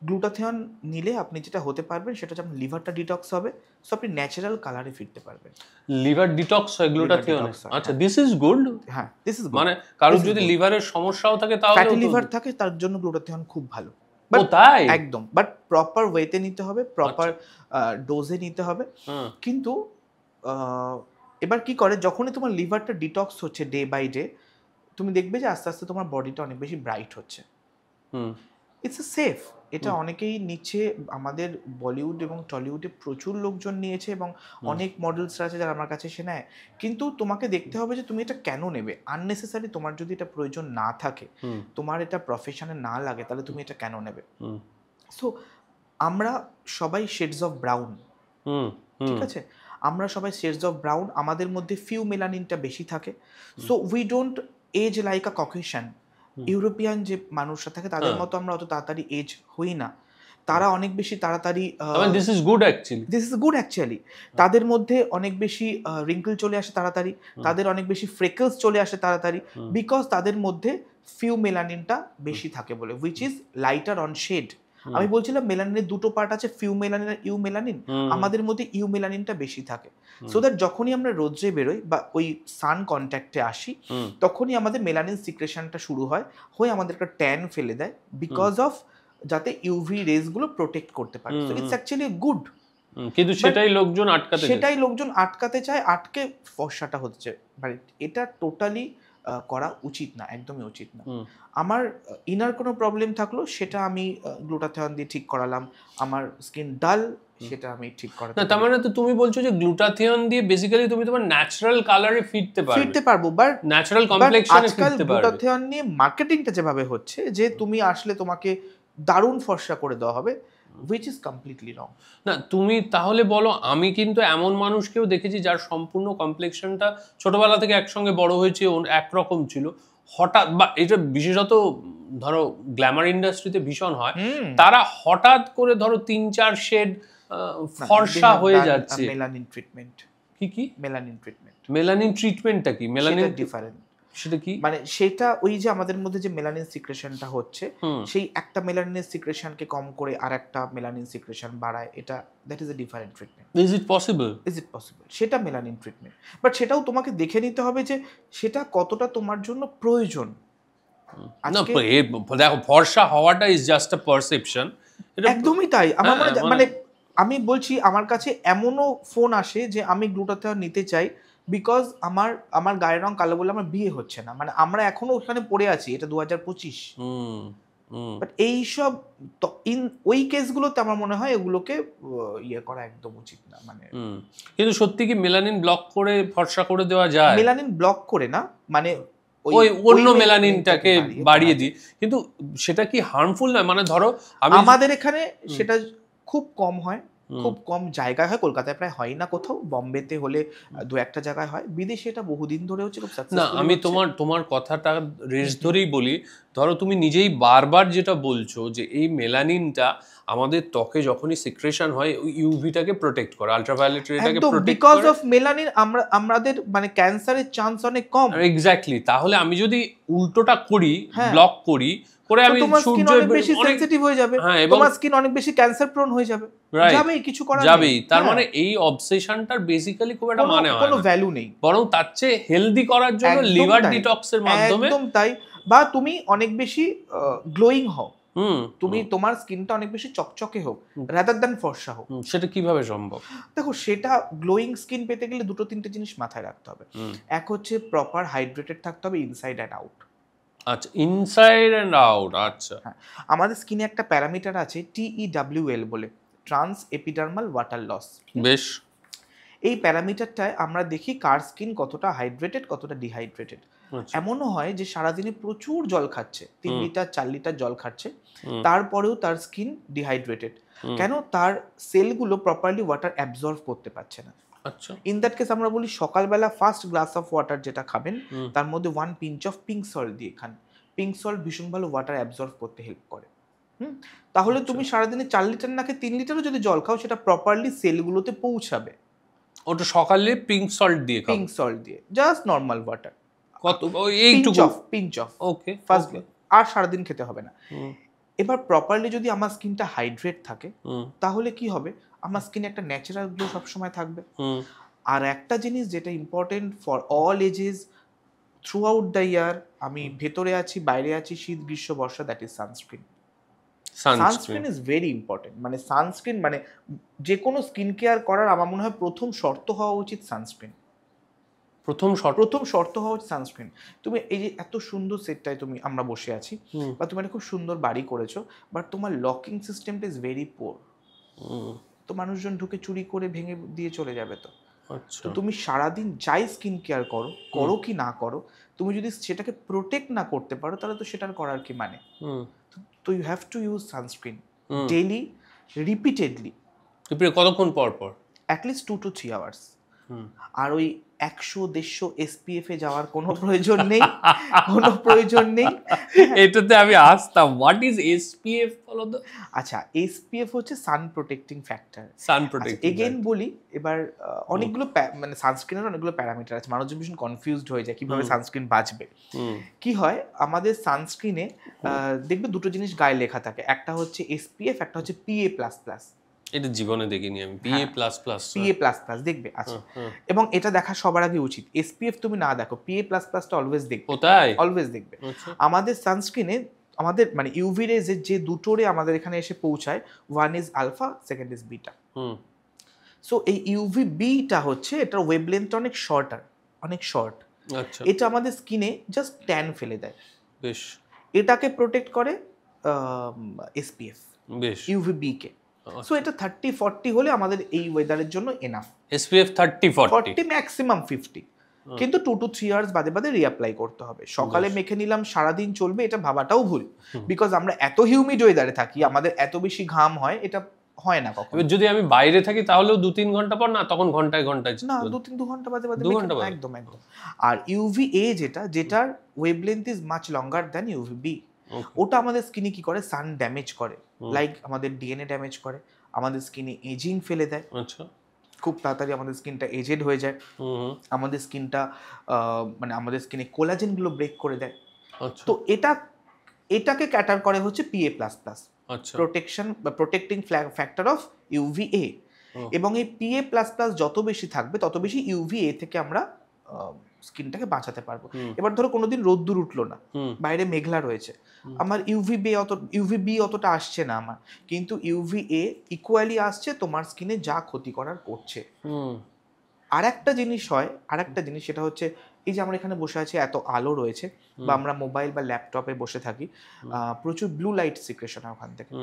গ্লুটাথিয়ন নিলে আপনি যেটা হতে পারবেন সেটা হচ্ছে আপনার লিভারটা ডিটক্স হবে, সো আপনি ন্যাচারাল কালারে ফিরতে পারবেন। লিভার ডিটক্স হয় গ্লুটাথিয়ন? আচ্ছা, দিস ইজ গুড। হ্যাঁ, দিস ইজ গুড। মানে কারোর যদি লিভারের সমস্যাও থাকে, তাহলে ফ্যাটি লিভার থাকে, তার জন্য গ্লুটাথিয়ন খুব ভালো। তাই? একদম, বাট প্রপার ওয়েতে নিতে হবে, প্রপার ডোজে নিতে হবে। কিন্তু এবার কি করে, যখনই তোমার লিভারটা ডিটক্স হচ্ছে ডে বাই ডে, তুমি দেখবে যে আস্তে আস্তে তোমার বডিটা অনেক বেশি ব্রাইট হচ্ছে। It's safe. এটা অনেকেই নিচ্ছে, আমাদের বলিউড এবং টলিউডে প্রচুর লোকজন নিয়েছে, এবং অনেক মডেলসরা আছে যারা আমার কাছে এসে নেয়। কিন্তু তোমাকে দেখতে হবে যে তুমি এটা কেন নেবে। আননেসেসারি, তোমার যদি এটা প্রয়োজন না থাকে, তোমার এটা প্রফেশনে না লাগে, তাহলে তুমি এটা কেন নেবে? সো আমরা সবাই শেডস অফ ব্রাউন, ঠিক আছে? আমরা সবাই শেডস অফ ব্রাউন, আমাদের মধ্যে ফিউ মেলানিনটা বেশি থাকে। So we don't as like a Caucasian. European যে মানুষরা থাকে তাদের মতো আমরা অত তাড়াতাড়ি এজ হই না, তারা অনেক বেশি তাড়াতাড়ি। This is good actually. তাদের মধ্যে অনেক বেশি রিঙ্কল চলে আসে তাড়াতাড়ি, তাদের অনেক বেশি ফ্রেকলস চলে আসে তাড়াতাড়ি, বিকজ তাদের মধ্যে ফিউ মেলানিনটা বেশি থাকে বলে, which is lighter on shade. আমি বলছিলাম মেলানিনের দুটো পার্ট আছে, ফিউ মেলানিন আর ইউ মেলানিন। আমাদের মধ্যে ইউ মেলানিনটা বেশি থাকে, সো দ্যাট যখনই আমরা রোদ্রে বেরোই বা ওই সান কন্ট্যাক্টে আসি, তখনই আমাদের মেলানিন সিক্রেশনটা শুরু হয়ে আমাদের একটা ট্যান ফেলে দেয়, বিকজ অফ যাতে ইউভি রেজ গুলো প্রোটেক্ট করতে পারে। So it's actually good. কিন্তু সেটাই লোকজন আটকাতে চায়, আটকে ফর্সাটা হচ্ছে। মানে এটা টোটালি করা উচিত না, একদমই উচিত না। আমার ইনার কোনো প্রবলেম থাকলো সেটা আমি গ্লুটাথিয়ন দিয়ে ঠিক করালাম, আমার স্কিন ডাল সেটা আমি ঠিক করাতে না, তার মানে তো তুমি বলছো যে গ্লুটাথিয়ন দিয়ে বেসিক্যালি তুমি তোমার ন্যাচারাল কালারে ফিরতে পারবো, বাট ন্যাচারাল কমপ্লেক্সনে আজকাল ফিরতে পারবে। গ্লুটাথিয়ন নিয়ে মার্কেটিংটা যেভাবে হচ্ছে যে তুমি আসলে তোমাকে দারুণ ফর্সা করে দেওয়া হবে, which is completely wrong. না, তুমি তাহলে বলো, আমি কিন্তু এমন মানুষকেও দেখেছি যার সম্পূর্ণ কমপ্লেক্সনটা ছোটবেলা থেকে একসঙ্গে বড় হয়েছে, একরকম ছিল, হঠাৎ, বা এটা বিশেষত ধরো গ্ল্যামার ইন্ডাস্ট্রিতে ভীষণ হয়, তারা হঠাৎ করে ধরো 3-4 শেড ফর্সা হয়ে যাচ্ছে। Melanin treatment. কি মেলানিন ট্রিটমেন্ট? মেলানিন ট্রিটমেন্টটা কি? Melanin different. সেটা কি? মানে সেটা ওই যে আমাদের মধ্যে যে মেলানিন সিক্রেশনটা হচ্ছে, সেই একটা মেলানিনের সিক্রেশনকে কম করে আর একটা মেলানিন সিক্রেশন বাড়ায়, এটা that is a different treatment. Is it possible? সেটা মেলানিন ট্রিটমেন্ট, বাট সেটাও তোমাকে দেখে নিতে হবে যে সেটা কতটা তোমার জন্য প্রয়োজন। না, দেখো, ফর্সা হওয়াটা ইজ জাস্ট আ পারসেপশন। একদমই তাই। আমার মানে আমি বলছি, আমার কাছে এমনও ফোন আসে যে আমি গ্লুটাথিয়ন নিতে চাই বিকজ আমার গায়ের রং কালো বলে আমার বিয়ে হচ্ছে না, মানে আমরা এখনো ওখানে পড়ে আছি, এটা 2025। বাট এইসব ওই কেসগুলোতে আমার মনে হয় এগুলোকে ইয়ে করা একদম উচিত না। মানে কিন্তু সত্যি কি মেলানিন ব্লক করে ফর্সা করে দেওয়া যায়? মেলানিন ব্লক করে না, মানে ওই অন্য মেলানিনটাকে বাড়িয়ে দিই, কিন্তু সেটা কি হার্মফুল না? মানে ধরো আমাদের এখানে সেটা খুব কম হয়, খুব কম জায়গায় হয়, কলকাতায় প্রায় হয় না কোথাও, বম্বেতে হলে 2-1টা জায়গায় হয়, বিদেশে এটা বহুদিন ধরে হচ্ছে, খুব সাকসেসফুল। না, আমি তোমার কথাটা রেস ধরেই বলি, ধরো তুমি নিজেই বারবার যেটা বলছো যে এই মেলানিনটা আমাদের ত্বকে যখনই সিক্রেশন হয় ওই ইউভিটাকে প্রোটেক্ট করে, আল্ট্রাভায়োলেট রেটাকে প্রোটেক্ট করে, বিকজ অফ মেলানিন আমাদের মানে ক্যান্সারের চান্স অনেক কম। এক্স্যাক্টলি। তাহলে আমি যদি উল্টোটা করি, ব্লক করি করে, আমি তোমার স্কিন অনেক বেশি সেনসিটিভ হয়ে যাবে, তোমার স্কিন অনেক বেশি ক্যান্সার প্রোন হয়ে যাবে, যাবেই, কিছু করার নেই, যাবেই। তার মানে এই অবসেশনটার বেসিক্যালি খুব একটা মানে হয় না, কোনো ভ্যালু নেই। বরং তার চেয়ে হেলদি করার জন্য লিভার ডিটক্সের মাধ্যমে, একদম তাই, বা তুমি অনেক বেশি গ্লোয়িং হও, তুমি তোমার স্কিনটা অনেক বেশি চকচকে হোক রাদার দ্যান ফর্সা হোক। সেটা কিভাবে সম্ভব? দেখো, সেটা গ্লোয়িং স্কিন পেতে গেলে 2-3টে জিনিস মাথায় রাখতে হবে। এক হচ্ছে প্রপার হাইড্রেটেড থাকতে হবে ইনসাইড অ্যান্ড আউট। আচ্ছা, ইনসাইড অ্যান্ড আউট। আচ্ছা, হ্যাঁ, আমাদের স্কিনে একটা প্যারামিটার আছে TEWL বলে, ট্রান্স এপিডার্মাল ওয়াটার লস। বেশ, এই প্যারামিটারটায় আমরা দেখি কার স্কিন কতটা হাইড্রেটেড, কতটা ডিহাইড্রেটেড। এমনও হয় যে সারাদিনে প্রচুর জল খাচ্ছে, 3 লিটার 4 লিটার জল খাচ্ছে, তারপরেও তার স্কিন ডিহাইড্রেটেড। কেন? তার সেলগুলো প্রপারলি ওয়াটার অ্যাবজর্ব করতে পারছে না। আচ্ছা, ইন দ্যাট কেস আমরা বলি সকালবেলা ফার্স্ট গ্লাস অফ ওয়াটার যেটা খাবেন তার মধ্যে 1 পিঞ্চ অফ পিঙ্ক সল্ট দিয়ে খান। পিঙ্ক সল্ট ভীষণ ভালো ওয়াটার অ্যাবজর্ব করতে হেল্প করে। তাহলে তুমি সারাদিনে 4 লিটার নাকি 3 লিটারও যদি জল খাও, সেটা প্রপারলি সেলগুলোতে পৌঁছাবে। ওটা সকালে পিঙ্ক সল্ট দিয়ে খাও? পিঙ্ক সল্ট দিয়ে, জাস্ট নরমাল ওয়াটার, কত? এইটুকু পিঞ্চ অফ, ওকে, ফার্স্ট, আর সারাদিন খেতে হবে না। এবার প্রপারলি যদি আমার স্কিনটা হাইড্রেট থাকে তাহলে কি হবে, আমার স্কিনে একটা ন্যাচারাল গ্লো সবসময় থাকবে। আর একটা জিনিস যেটা important for all ages throughout the year, আমি ভেতরে আছি, বাইরে আছি, শীত গ্রীষ্ম বর্ষা, that is sunscreen. Sunscreen is very important. মানে সানস্ক্রিন মানে যে কোনো স্কিন কেয়ার করার আমার মনে হয় প্রথম শর্ত হওয়া উচিত সানস্ক্রিন। প্রথম শর্ত হওয়া উচিত সানস্ক্রিন। তুমি এই যে এত সুন্দর সেটটায় আমরা বসে আছি, বা তুমি একটা খুব সুন্দর বাড়ি করেছো, বাট তোমার লকিং সিস্টেমটা ইজ ভেরি পোর, তো মানুষজন ঢুকে চুরি করে ভেঙে দিয়ে চলে যাবে। তো তুমি সারাদিন যাই স্কিন কেয়ার করো কি না করো, তুমি যদি সেটাকে প্রোটেক্ট না করতে পারো তাহলে তো সেটার করার কি মানে? তো you have to use sunscreen daily, repeatedly. কতক্ষণ পর পর? At least 2 to 3 hours. আর ওই 100-150 SPF এ যাওয়ার কোনো প্রয়োজন নেই, কোনো প্রয়োজন নেই। এটাতে আমি আসতাম, হোয়াট ইজ SPF বলো তো? আচ্ছা, SPF হচ্ছে সান প্রোটেক্টিং ফ্যাক্টর। সান প্রোটেক্টিং, এগেইন বলি, এবার অনেকগুলো মানে সানস্ক্রিনের অনেকগুলো প্যারামিটার আছে, মানুষ ভীষণ কনফিউজড হয়ে যায় কিভাবে সানস্ক্রিন বাঁচবে। কি হয়, আমাদের সানস্ক্রিনে দেখবে দুটো জিনিস গায়ে লেখা থাকে, একটা হচ্ছে SPF, একটা হচ্ছে PA++। এটা জীবনে দেখিনি আমি, PA++। দেখবে। আচ্ছা, এবং এটা দেখা সবার আগে উচিত। SPF তুমি না দেখো, PA++টা অলওয়েজ দেখবে, অলওয়েজ দেখবে। আমাদের সানস্ক্রিনে আমাদের মানে ইউভি রেজের যে দুটো রে আমাদের এখানে এসে পৌঁছায়, one is alpha, second is beta. So এই ইউভি বিটা হচ্ছে, এটার ওয়েভলেন্থ অনেক শর্ট, আচ্ছা, এটা আমাদের স্কিনে জাস্ট ট্যান ফেলে দেয়, বেশ এটাকে প্রোটেক্ট করে এসপিএফ, বেশ ইউভিবি কে। সো এটা 30-40 হলে আমাদের এই ওয়েদারের জন্য এনাফ। SPF 30-40 40 ম্যাক্সিমাম 50, কিন্তু 2 to 3 আওয়ার্স বাদে বাদে রিঅ্যাপ্লাই করতে হবে। সকালে মেখে নিলাম সারাদিন চলবে এটা ভাবাটাও ভুল, বিকজ আমরা এত হিউমিড ওয়েদারে থাকি, আমাদের এত বেশি ঘাম হয়, এটা হয় না কখনো। এবার যদি আমি বাইরে থাকি তাহলেও 2-3 ঘন্টা পর, না তখন ঘন্টায় ঘন্টায় না 2 ঘন্টা বাদে বাদে 2 ঘন্টা বাদে? একদম একদম। আর ইউভিএ যেটার wavelength is much longer than UVB, ওটা আমাদের স্কিনে কি করে, সান ড্যামেজ করে, লাইক আমাদের ডিএনএ ড্যামেজ করে, আমাদের স্কিনে এজিং ফেলে দেয়। আচ্ছা, খুব তাড়াতাড়ি আমাদের স্কিনটা এজেড হয়ে যায়, আমাদের স্কিনটা মানে আমাদের স্কিনে কোলাজেন গুলো ব্রেক করে দেয়। তো এটাকে ক্যাটার করে হচ্ছে PA++, প্রোটেকশন বা প্রোটেক্টিং ফ্যাক্টর অফ ইউভিএ। এবং এই PA++ যত বেশি থাকবে তত বেশি ইউভিএ থেকে আমরা স্কিনটাকে বাঁচাতে পারবো। এবার ধরো কোনোদিন রোদ্দুর উঠলো না, বাইরে মেঘলা রয়েছে, আমার ইউভিবি অতটা আসছে না আমার, কিন্তু ইউভিএ ইকুয়ালি আসছে, তোমার স্কিনে যা ক্ষতি করার করছে। আর একটা জিনিস হয়, সেটা হচ্ছে এই যে আমরা এখানে বসে আছি, এত আলো রয়েছে, বা আমরা মোবাইল বা ল্যাপটপে বসে থাকি, প্রচুর ব্লু লাইট সিক্রেশন হয় ওখান থেকে,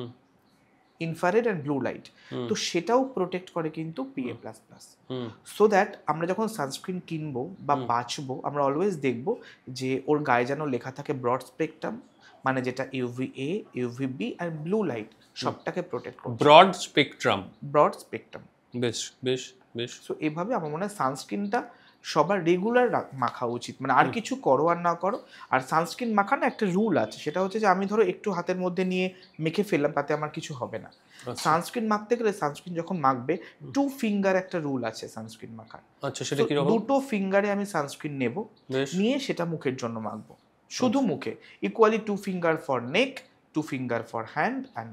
ইনফ্রারেড অ্যান্ড ব্লু লাইট, তো সেটাও প্রোটেক্ট করে কিন্তু PA++। সো দ্যাট আমরা যখন সানস্ক্রিন কিনবো বা বাঁচবো, আমরা অলওয়েজ দেখবো যে ওর গায়ে যেন লেখা থাকে ব্রড স্পেকট্রাম, মানে যেটা ইউভিএ, ইউভিবি আর ব্লু লাইট সবটাকে প্রোটেক্ট করে। Broad spectrum. বেশ বেশ বেশ। সো এইভাবে আমার মনে হয় সানস্ক্রিনটা সবার রেগুলার মাখা উচিত, মানে আর কিছু করো আর না করো। আর সানস্ক্রিন মাখানো একটা রুল আছে, সেটা হচ্ছে যে আমি ধরো একটু হাতের মধ্যে নিয়ে মেখে ফেললাম, তাতে আমার কিছু হবে না। সানস্ক্রিন মাখতে গেলে, সানস্ক্রিন যখন মাখবে 2 ফিঙ্গার একটা রুল আছে সানস্ক্রিন মাখার। আচ্ছা, সেটা কি রকম? 2 ফিঙ্গারে আমি সানস্ক্রিন নেব, নিয়ে সেটা মুখের জন্য মাখবো, শুধু মুখে, equally 2 finger for neck, 2 finger for hand and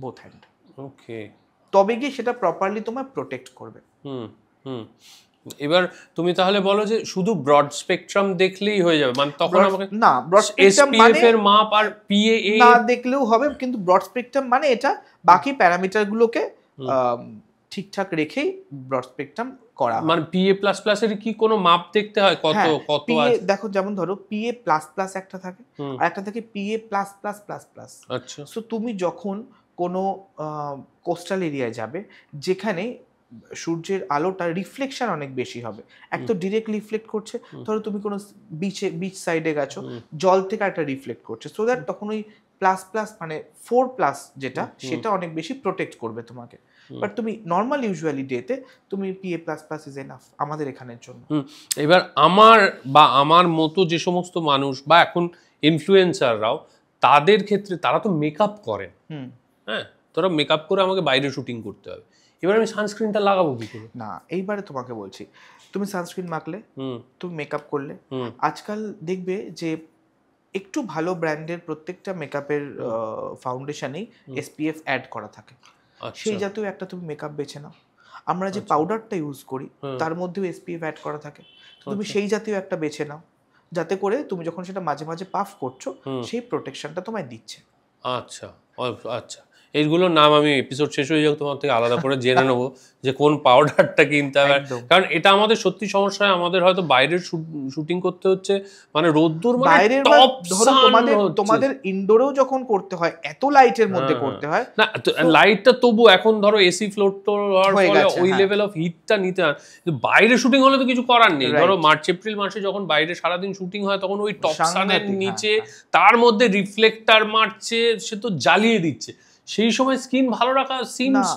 both hand. Okay, তবে গিয়ে সেটা প্রপারলি তোমায় প্রোটেক্ট করবে। এবার তুমি তাহলে বলো যে শুধু ব্রড স্পেকট্রাম দেখলেই হয়ে যাবে, মানে তখন আমাকে না, ব্রড স্পেকট্রাম মানে এর মাপ আর PA না দেখলেও হবে, কিন্তু ব্রড স্পেকট্রাম মানে এটা বাকি প্যারামিটার গুলোকে ঠিকঠাক রেখেই ব্রড স্পেকট্রাম করা হয়। মানে PA++ এর কি কোনো মাপ দেখতে হয়, কত কত আছে? দেখো, যেমন ধরো PA++ একটা থাকে, আর একটা থাকে PA++++। আচ্ছা, সো তুমি যখন কোনো কোস্টাল এরিয়ায় যাবে, যেখানে সূর্যের আলোটা রিফ্লেকশন অনেক বেশি হবে, এক তো ডিরেক্ট রিফ্লেক্ট করছে, ধরো তুমি কোনো বিচ সাইডে গেছো, জল থেকে একটা রিফ্লেক্ট করছে, সো দ্যাট তখন ওই প্লাস মানে 4+ যেটা, সেটা অনেক বেশি প্রোটেক্ট করবে তোমাকে। বাট তুমি নর্মাল ইউজুয়ালি ডেতে তুমি PA++ ইজ এনাফ আমাদের এখানের জন্য। এবার আমার মতো যে সমস্ত মানুষ বা এখন ইনফ্লুয়েন্সাররাও, তাদের ক্ষেত্রে তারা তো মেকআপ করেন, হ্যাঁ, তারা মেকআপ করে আমাকে বাইরে শুটিং করতে হবে, এবার আমি সানস্ক্রিনটা লাগাবো কি করে? না, এইবারে তোমাকে বলছি, তুমি সানস্ক্রিন মাখলে, তুমি মেকআপ করলে, আজকাল দেখবে যে একটু ভালো ব্র্যান্ডের প্রত্যেকটা মেকআপের ফাউন্ডেশনেই SPF অ্যাড করা থাকে। সেই জাতীয় একটা তুমি মেকআপ বেছে নাও। আমরা যে পাউডারটা ইউজ করি তার মধ্যেও SPF অ্যাড করা থাকে, তুমি সেই জাতীয় একটা বেছে নাও, যাতে করে তুমি যখন সেটা মাঝে মাঝে পাফ করছো, সেই প্রোটেকশনটা তোমায় দিচ্ছে। আচ্ছা আচ্ছা, এইগুলোর নাম আমি এপিসোড শেষ হয়ে যাক তোমার থেকে আলাদা করে জেনে নেবো যে কোন পাউডারটা কিনতে হবে, কারণ এটা আমাদের সত্যি সমস্যা হয়। আমাদের হয়তো বাইরের শুটিং করতে হচ্ছে, মানে রোদ্দুর, মানে টপ সান, তোমাদের ইনডোরেও যখন করতে হয় এত লাইটের মধ্যে করতে হয় না, লাইটটা তবু এখন ধরো এসি ফ্লোর হওয়ার ফলে ওই লেভেল অফ হিটটা নিতে হয়, কিন্তু বাইরে শুটিং হলে তো কিছু করার নেই। ধরো মার্চ এপ্রিল মাসে যখন বাইরে সারাদিন শুটিং হয়, তখন ওই টপ সানের নিচে তার মধ্যে রিফ্লেক্টার মারছে, সে তো জ্বালিয়ে দিচ্ছে, সেই সময় স্কিন ভালো রাখা সিমস।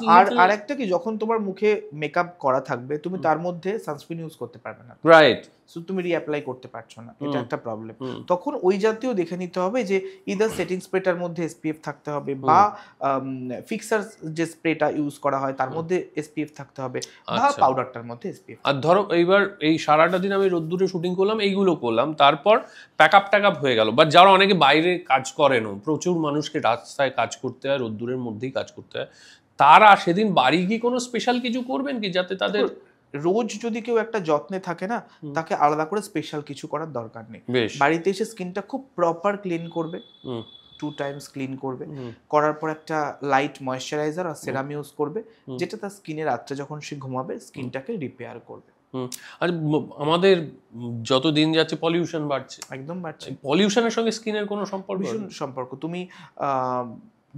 আর একটা কি, যখন তোমার মুখে মেকআপ করা থাকবে, তুমি তার মধ্যে সানস্ক্রিন ইউজ করতে পারবে না, রাইট? সো তুমি রিঅ্যাপ্লাই করতে পারছো না, এটা একটা প্রবলেম। তখন ওই জাতীয় দেখে নিতে হবে যে ইদার সেটিং স্প্রেটার মধ্যে SPF থাকতে হবে, বা ফিক্সার যে স্প্রেটা ইউজ করা হয় তার মধ্যে SPF থাকতে হবে, বা পাউডারটার মধ্যে SPF। আর ধরো এইবার এই সারাটা দিন আমি রোদ্দুরে শুটিং করলাম, এইগুলো করলাম, তারপর প্যাকআপ হয়ে গেল, বাট যারা অনেকে বাইরে কাজ করেনও, প্রচুর মানুষকে রাস্তায় কাজ করতে হয়, রোদ্দুরের মধ্যেই কাজ করতে হয়, তারা সেদিন বাড়ি গিয়ে কোনো স্পেশাল কিছু করবেন কি, যাতে তাদের রোজ যদি কেউ একটা যত্নে থাকে না, তাকে আলাদা করে স্পেশাল কিছু করার দরকার নেই। বাড়িতে এসে স্কিনটা খুব প্রপার ক্লিন করবে, 2 টাইমস ক্লিন করবে, করার পর একটা লাইট ময়েশ্চারাইজার আর সেরাম ইউজ করবে, যেটা তার স্কিনে রাত্রে যখন সে ঘুমাবে স্কিনটাকে রিপেয়ার করবে। আচ্ছা, আমাদের যত দিন যাচ্ছে পলিউশন বাড়ছে, একদম বাড়ছে। পলিউশনের সঙ্গে স্কিনের কোনো সম্পর্ক? ভীষণ সম্পর্ক। তুমি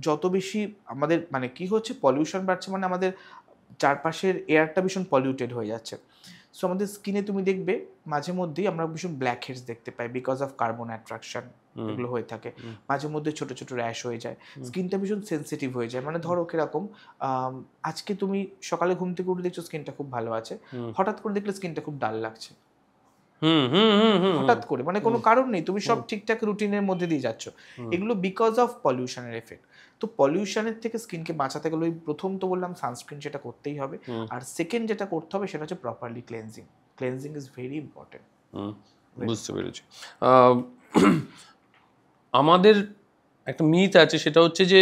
যত বেশি আমাদের মানে কি হচ্ছে, পলিউশন বাড়ছে মানে আমাদের চারপাশের এয়ারটা ভীষণ পলিউটেড হয়ে যাচ্ছে। সো আমাদের স্কিনে তুমি দেখবে মাঝে মধ্যেই আমরা ভীষণ ব্ল্যাক হেডস দেখতে পাই বিকজ অফ কার্বন অ্যাট্রাকশন, এগুলো হয়ে থাকে। মাঝে মধ্যে ছোট ছোট র্যাশ হয়ে যায়, স্কিনটা ভীষণ সেন্সিটিভ হয়ে যায়। মানে ধরো কিরকম, আজকে তুমি সকালে ঘুম থেকে উঠে দেখছো স্কিনটা খুব ভালো আছে, হঠাৎ করে দেখলে স্কিনটা খুব ডাল লাগছে, হঠাৎ করে, মানে কোনো কারণ নেই, তুমি সব ঠিকঠাক রুটিনের মধ্যে দিয়ে যাচ্ছ। এগুলো বিকজ অফ পলিউশনের এফেক্ট। তো পলিউশনের থেকে স্কিনকে বাঁচাতে গেলে ওই প্রথম তো বললাম সানস্ক্রিন, সেটা করতেই হবে। আর সেকেন্ড যেটা করতে হবে সেটা হচ্ছে properly cleansing. Cleansing is very important. বুঝতে পেরেছি। আমাদের একটা মিথ আছে, সেটা হচ্ছে যে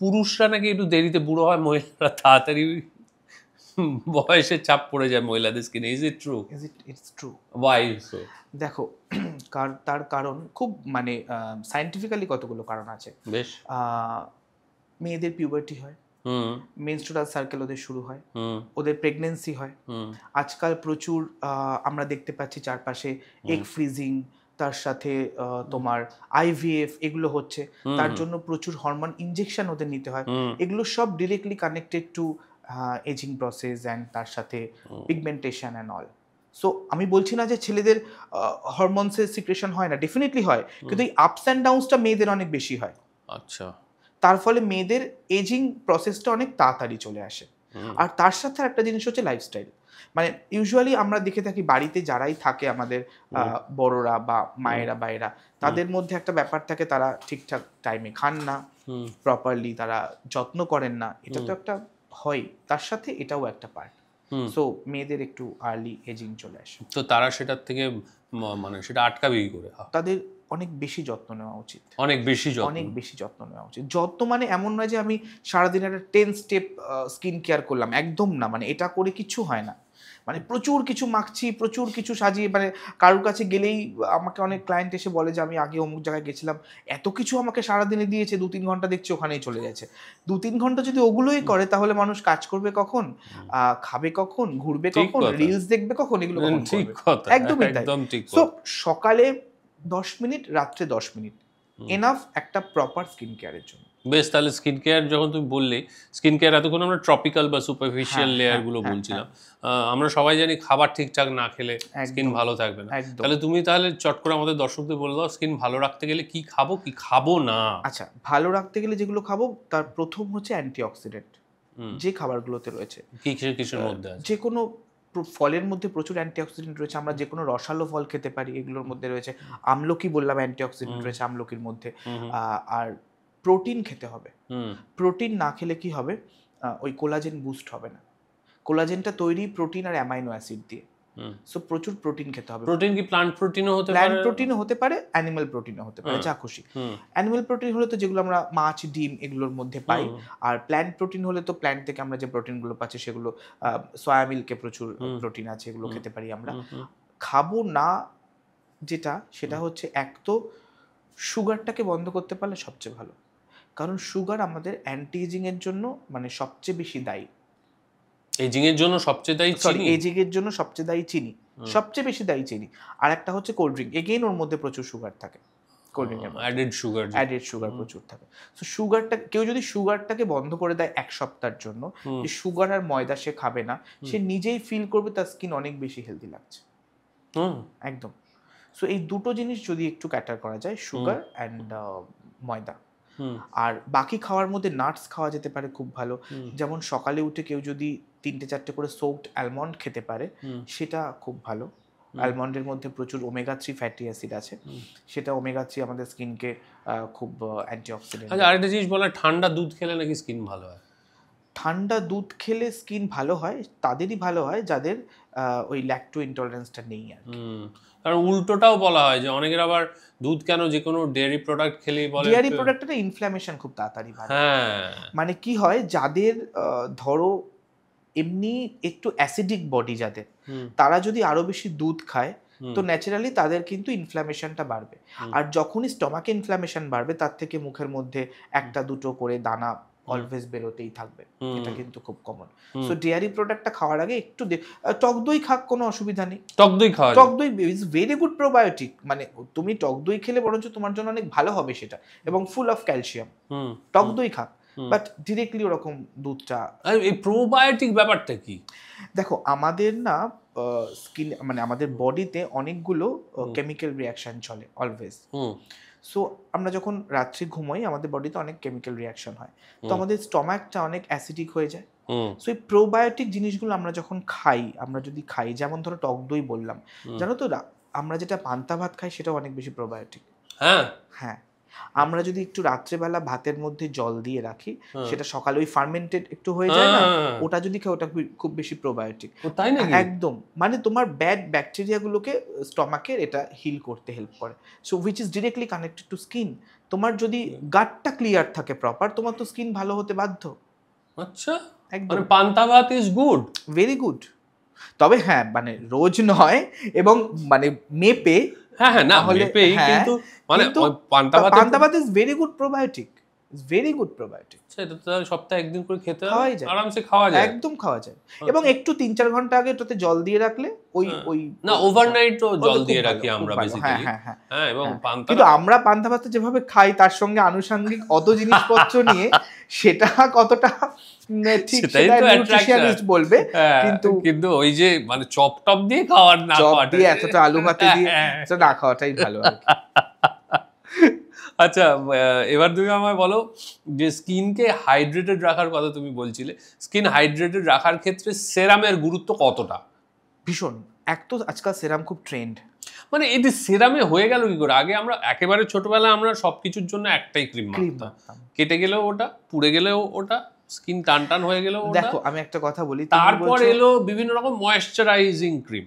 পুরুষরা নাকি একটু দেরিতে বুড়ো হয়, মহিলারা তাড়াতাড়ি বয়সের চাপ পড়ে যায় মহিলাদের স্কিনে। Is it true? It's true. Why so? দেখো, তার কারণ খুব মানে সায়েন্টিফিক্যালি কতগুলো কারণ আছে। বেশ। মেয়েদের পিউবার্টি হয়, মেনস্ট্রুয়াল সার্কেল ওদের শুরু হয়, ওদের প্রেগনেন্সি হয়। আজকাল প্রচুর আমরা দেখতে পাচ্ছি চারপাশে এগ ফ্রিজিং, তার সাথে তোমার আইভিএফ, এগুলো হচ্ছে। তার জন্য প্রচুর হরমোন ইনজেকশন ওদের নিতে হয়। এগুলো সব directly connected to ageing process and তার সাথে পিগমেন্টেশন অ্যান্ড অল। সো আমি বলছি না যে ছেলেদের হরমোনসের সিক্রেশন হয় না, ডেফিনেটলি হয়, কিন্তু এই আপস অ্যান্ড ডাউনসটা মেয়েদের অনেক বেশি হয়। আচ্ছা। তার ফলে মেয়েদের এজিং প্রসেসটা অনেক তাড়াতাড়ি চলে আসে। আর তার সাথে একটা জিনিস হচ্ছে লাইফস্টাইল। মানে ইউজুয়ালি আমরা দেখে থাকি বাড়িতে যারাই থাকে আমাদের বড়রা বা মায়েরা বাইরা, তাদের মধ্যে একটা ব্যাপার থাকে, তারা ঠিকঠাক টাইমে খান না, প্রপারলি তারা যত্ন করেন না। এটা তো একটা হয়, তার সাথে এটাও একটা পার্ট। সো মেয়েদের একটু আর্লি এজিং চলে আসে। তো তারা সেটার থেকে মানে সেটা আটকাবে কি করে? তাদের অনেক বেশি যত্ন নেওয়া উচিত। অনেক বেশি যত্ন নেওয়া উচিত। যত্ন মানে এমন নয় যে আমি সারাদিন একটা 10 স্টেপ স্কিন কেয়ার করলাম, একদম না। মানে এটা করে কিছু হয় না। মানে প্রচুর কিছু মাখছি, প্রচুর কিছু সাজিয়ে, মানে কারোর কাছে গেলেই আমাকে অনেক ক্লায়েন্ট এসে বলে যে আমি আগে অমুক জায়গায় গেছিলাম, এত কিছু আমাকে সারাদিনে দিয়েছে, 2-3 ঘন্টা দেখছি ওখানেই চলে যাচ্ছে। 2-3 ঘন্টা যদি ওগুলোই করে, তাহলে মানুষ কাজ করবে কখন, খাবে কখন, ঘুরবে কখন, রিলস দেখবে কখন, এগুলো কখন করবে? একদমই তাই। সো সকালে 10 মিনিট, রাত্রে 10 মিনিট এনাফ একটা প্রপার স্কিন কেয়ারের জন্য। বেশ, তাহলে স্কিন কেয়ার যখন তুমি বললে, স্কিন কেয়ার এতক্ষণ আমরা ট্রপিক্যাল বা সুপারফিশিয়াল লেয়ারগুলো বলছিলাম। আমরা সবাই জানি খাবার ঠিকঠাক না খেলে স্কিন ভালো থাকবে না। তাহলে তুমি চট করে আমাদের দর্শকদের বলে দাও, স্কিন ভালো রাখতে গেলে কি খাবো, কি খাবো না? আচ্ছা, ভালো রাখতে গেলে যেগুলো খাবো তার প্রথম হচ্ছে অ্যান্টিঅক্সিডেন্ট, যে খাবারগুলোতে রয়েছে। কিসের মধ্যে আছে? যে কোনো ফলের মধ্যে প্রচুর অ্যান্টিঅক্সিডেন্ট রয়েছে। আমরা যে কোনো রসালো ফল খেতে পারি, এগুলোর মধ্যে রয়েছে। আমলকি বললাম, অ্যান্টিঅক্সিডেন্ট রয়েছে আমলকির মধ্যে। আর প্রোটিন খেতে হবে। প্রোটিন না খেলে কি হবে, ওই কোলাজেন বুস্ট হবে না। কোলাজেনটা তৈরি প্রোটিন আর অ্যামাইনো অ্যাসিড দিয়ে। সো প্রচুর প্রোটিন খেতে হবে। প্রোটিন কি প্ল্যান্ট প্রোটিনও হতে পারে? প্ল্যান্ট প্রোটিনও হতে পারে, অ্যানিমাল প্রোটিনও হতে পারে, যা খুশি। অ্যানিমাল প্রোটিন হলে তো যেগুলো আমরা মাছ, ডিম এগুলোর মধ্যে পাই। আর প্ল্যান্ট প্রোটিন হলে তো প্ল্যান্ট থেকে আমরা যে প্রোটিনগুলো পাচ্ছি সেগুলো, সয়া মিল্কে প্রচুর প্রোটিন আছে, এগুলো খেতে পারি আমরা। খাবো না যেটা, সেটা হচ্ছে এক তো সুগারটাকে বন্ধ করতে পারলে সবচেয়ে ভালো। কারণ সুগার আমাদের অ্যান্টি এজিং এর জন্য মানে সবচেয়ে বেশি দায়ী। এজিং এর জন্য সবচেয়ে দায়ী চিনি? এজিং এর জন্য সবচেয়ে দায়ী চিনি, সবচেয়ে বেশি দায়ী চিনি। আর একটা হচ্ছে কোল্ড ড্রিঙ্ক, এগেইন ওর মধ্যে প্রচুর সুগার থাকে। কোল্ড ড্রিঙ্কের অ্যাডেড সুগার প্রচুর থাকে। সো সুগারটা, কেউ যদি সুগারটাকে বন্ধ করে দেয় এক সপ্তাহের জন্য, যে সুগার আর ময়দা সে খাবে না, সে নিজেই ফিল করবে তার স্কিন অনেক বেশি হেলদি লাগছে। একদম। সো এই দুটো জিনিস যদি একটু ক্যাটার করা যায়, সুগার অ্যান্ড ময়দা। আর বাকি খাওয়ার মধ্যে নাটস খাওয়া যেতে পারে খুব ভালো। যেমন সকালে উঠে কেউ যদি 3-4টে করে সোকড অ্যালমন্ড খেতে পারে, সেটা খুব ভালো। অ্যালমন্ডের মধ্যে প্রচুর ওমেগা 3 ফ্যাটি অ্যাসিড আছে, সেটা ওমেগা 3 আমাদের স্কিনকে খুব অ্যান্টিঅক্সিডেন্ট। আচ্ছা, আরেকটা জিনিস বলা, ঠান্ডা দুধ খেলে নাকি স্কিন ভালো হয়? ঠান্ডা দুধ খেলে স্কিন ভালো হয়, তাদেরই ভালো হয় যাদের ওই ল্যাকটো ইনটলারেন্সটা নেই আর কি। কারণ উল্টোটাও বলা হয় যে অনেকের আবার দুধ কেন, যে কোনো ডেয়ারি প্রোডাক্ট খেলেই বলে ডেয়ারি প্রোডাক্টটা ইনফ্ল্যামেশন খুব তাড়াতাড়ি বাড়ে। মানে কি হয়, যাদের ধরো এমনি একটু অ্যাসিডিক বডি যাদের, তারা যদি আরো বেশি দুধ খায়, তো ন্যাচারালি তাদের কিন্তু ইনফ্ল্যামেশনটা বাড়বে। আর যখনই স্টমাকে ইনফ্ল্যামেশন বাড়বে, তার থেকে মুখের মধ্যে 1-2 করে দানা অলওয়েজ বেরোতেই থাকবে, এটা কিন্তু খুব কমন। সো ডেয়ারি প্রোডাক্টটা খাওয়ার আগে একটু টক দই খাক, কোনো অসুবিধা নেই। টক দই খাওয়া, টক দই ইজ ভেরি গুড প্রোবায়োটিক, মানে তুমি টক দই খেলে বরঞ্চ তোমার জন্য অনেক ভালো হবে সেটা, এবং ফুল অফ ক্যালসিয়াম। টক দই খাক, বাট ডিরেক্টলি ওরকম দুধটা। এই প্রোবায়োটিক ব্যাপারটা কি? দেখো আমাদের না স্কিন, মানে আমাদের বডিতে অনেকগুলো কেমিক্যাল রিয়াকশন চলে অলওয়েজ। সো আমরা যখন রাত্রে ঘুমোই আমাদের বডিতে অনেক কেমিক্যাল রিয়াকশন হয়, তো আমাদের স্টমাকটা অনেক অ্যাসিডিক হয়ে যায়। সো এই প্রোবায়োটিক জিনিসগুলো আমরা যখন খাই, আমরা যদি খাই, যেমন ধরো টক দই বললাম, জানো তো আমরা যেটা পান্তা ভাত খাই সেটা অনেক বেশি প্রোবায়োটিক। হ্যাঁ, আমরা যদি একটু রাত্রেবেলা ভাতের মধ্যে জল দিয়ে রাখি, সেটা সকালে ওই ফার্মেন্টেড একটু হয়ে যায় না, ওটা যদি খাই ওটা খুব বেশি প্রোবায়োটিক। তাই নাকি? একদম, মানে তোমার ব্যাড ব্যাকটেরিয়াগুলোকে স্টমাকের এটা হিল করতে হেল্প করে। So which is directly connected to skin. তোমার যদি গাটটা ক্লিয়ার থাকে প্রপার, তোমার তো স্কিন ভালো হতে বাধ্য। আচ্ছা, একদম পান্তা ভাত ইজ গুড, ভেরি গুড। তবে হ্যাঁ, মানে রোজ নয়, এবং মানে মেপে। না মেপেই, কিন্তু মানে পান্তা ভাত is very good probiotic, is very good probiotic. সেটা তো সপ্তাহে একদিন করে খেতে হয়, আরামসে খাওয়া যায়, একদম খাওয়া যায়। এবং একটু 3-4 ঘন্টা আগে ওটাতে জল দিয়ে রাখলে ওই না ওভারনাইটও জল দিয়ে রাখি আমরা বেসিক্যালি। হ্যাঁ, এবং কিন্তু আমরা পান্তা ভাত যেভাবে খাই তার সঙ্গে আনুষঙ্গিক অত জিনিসপত্র নিয়ে সেটা কতটা ঠিক সেটা নিউট্রিশনিস্ট বলবে, কিন্তু ওই যে মানে চপ টপ দিয়ে খাওয়ার না, চপ দিয়ে এতটা আলু ভাতে দিয়ে সেটা না খাওয়াটাই ভালো। আচ্ছা, এবার তুমি আমায় বলো যে স্কিনকে হাইড্রেটেড রাখার কথা তুমি বলছিলে, স্কিন হাইড্রেটেড রাখার ক্ষেত্রে সেরামের গুরুত্ব কতটা? ভীষণ। এক তো আজকাল সেরাম খুব ট্রেন্ড, মানে এই যে সেরামে হয়ে গেল কি করে? আগে আমরা একেবারে ছোটবেলায় আমরা সবকিছুর জন্য একটাই ক্রিম মাখতাম, কেটে গেলেও ওটা, পুড়ে গেলেও ওটা, স্কিন টান টান হয়ে গেলেও ওটা। দেখো আমি একটা কথা বলি, তারপর এলো বিভিন্ন রকম ময়েশ্চারাইজিং ক্রিম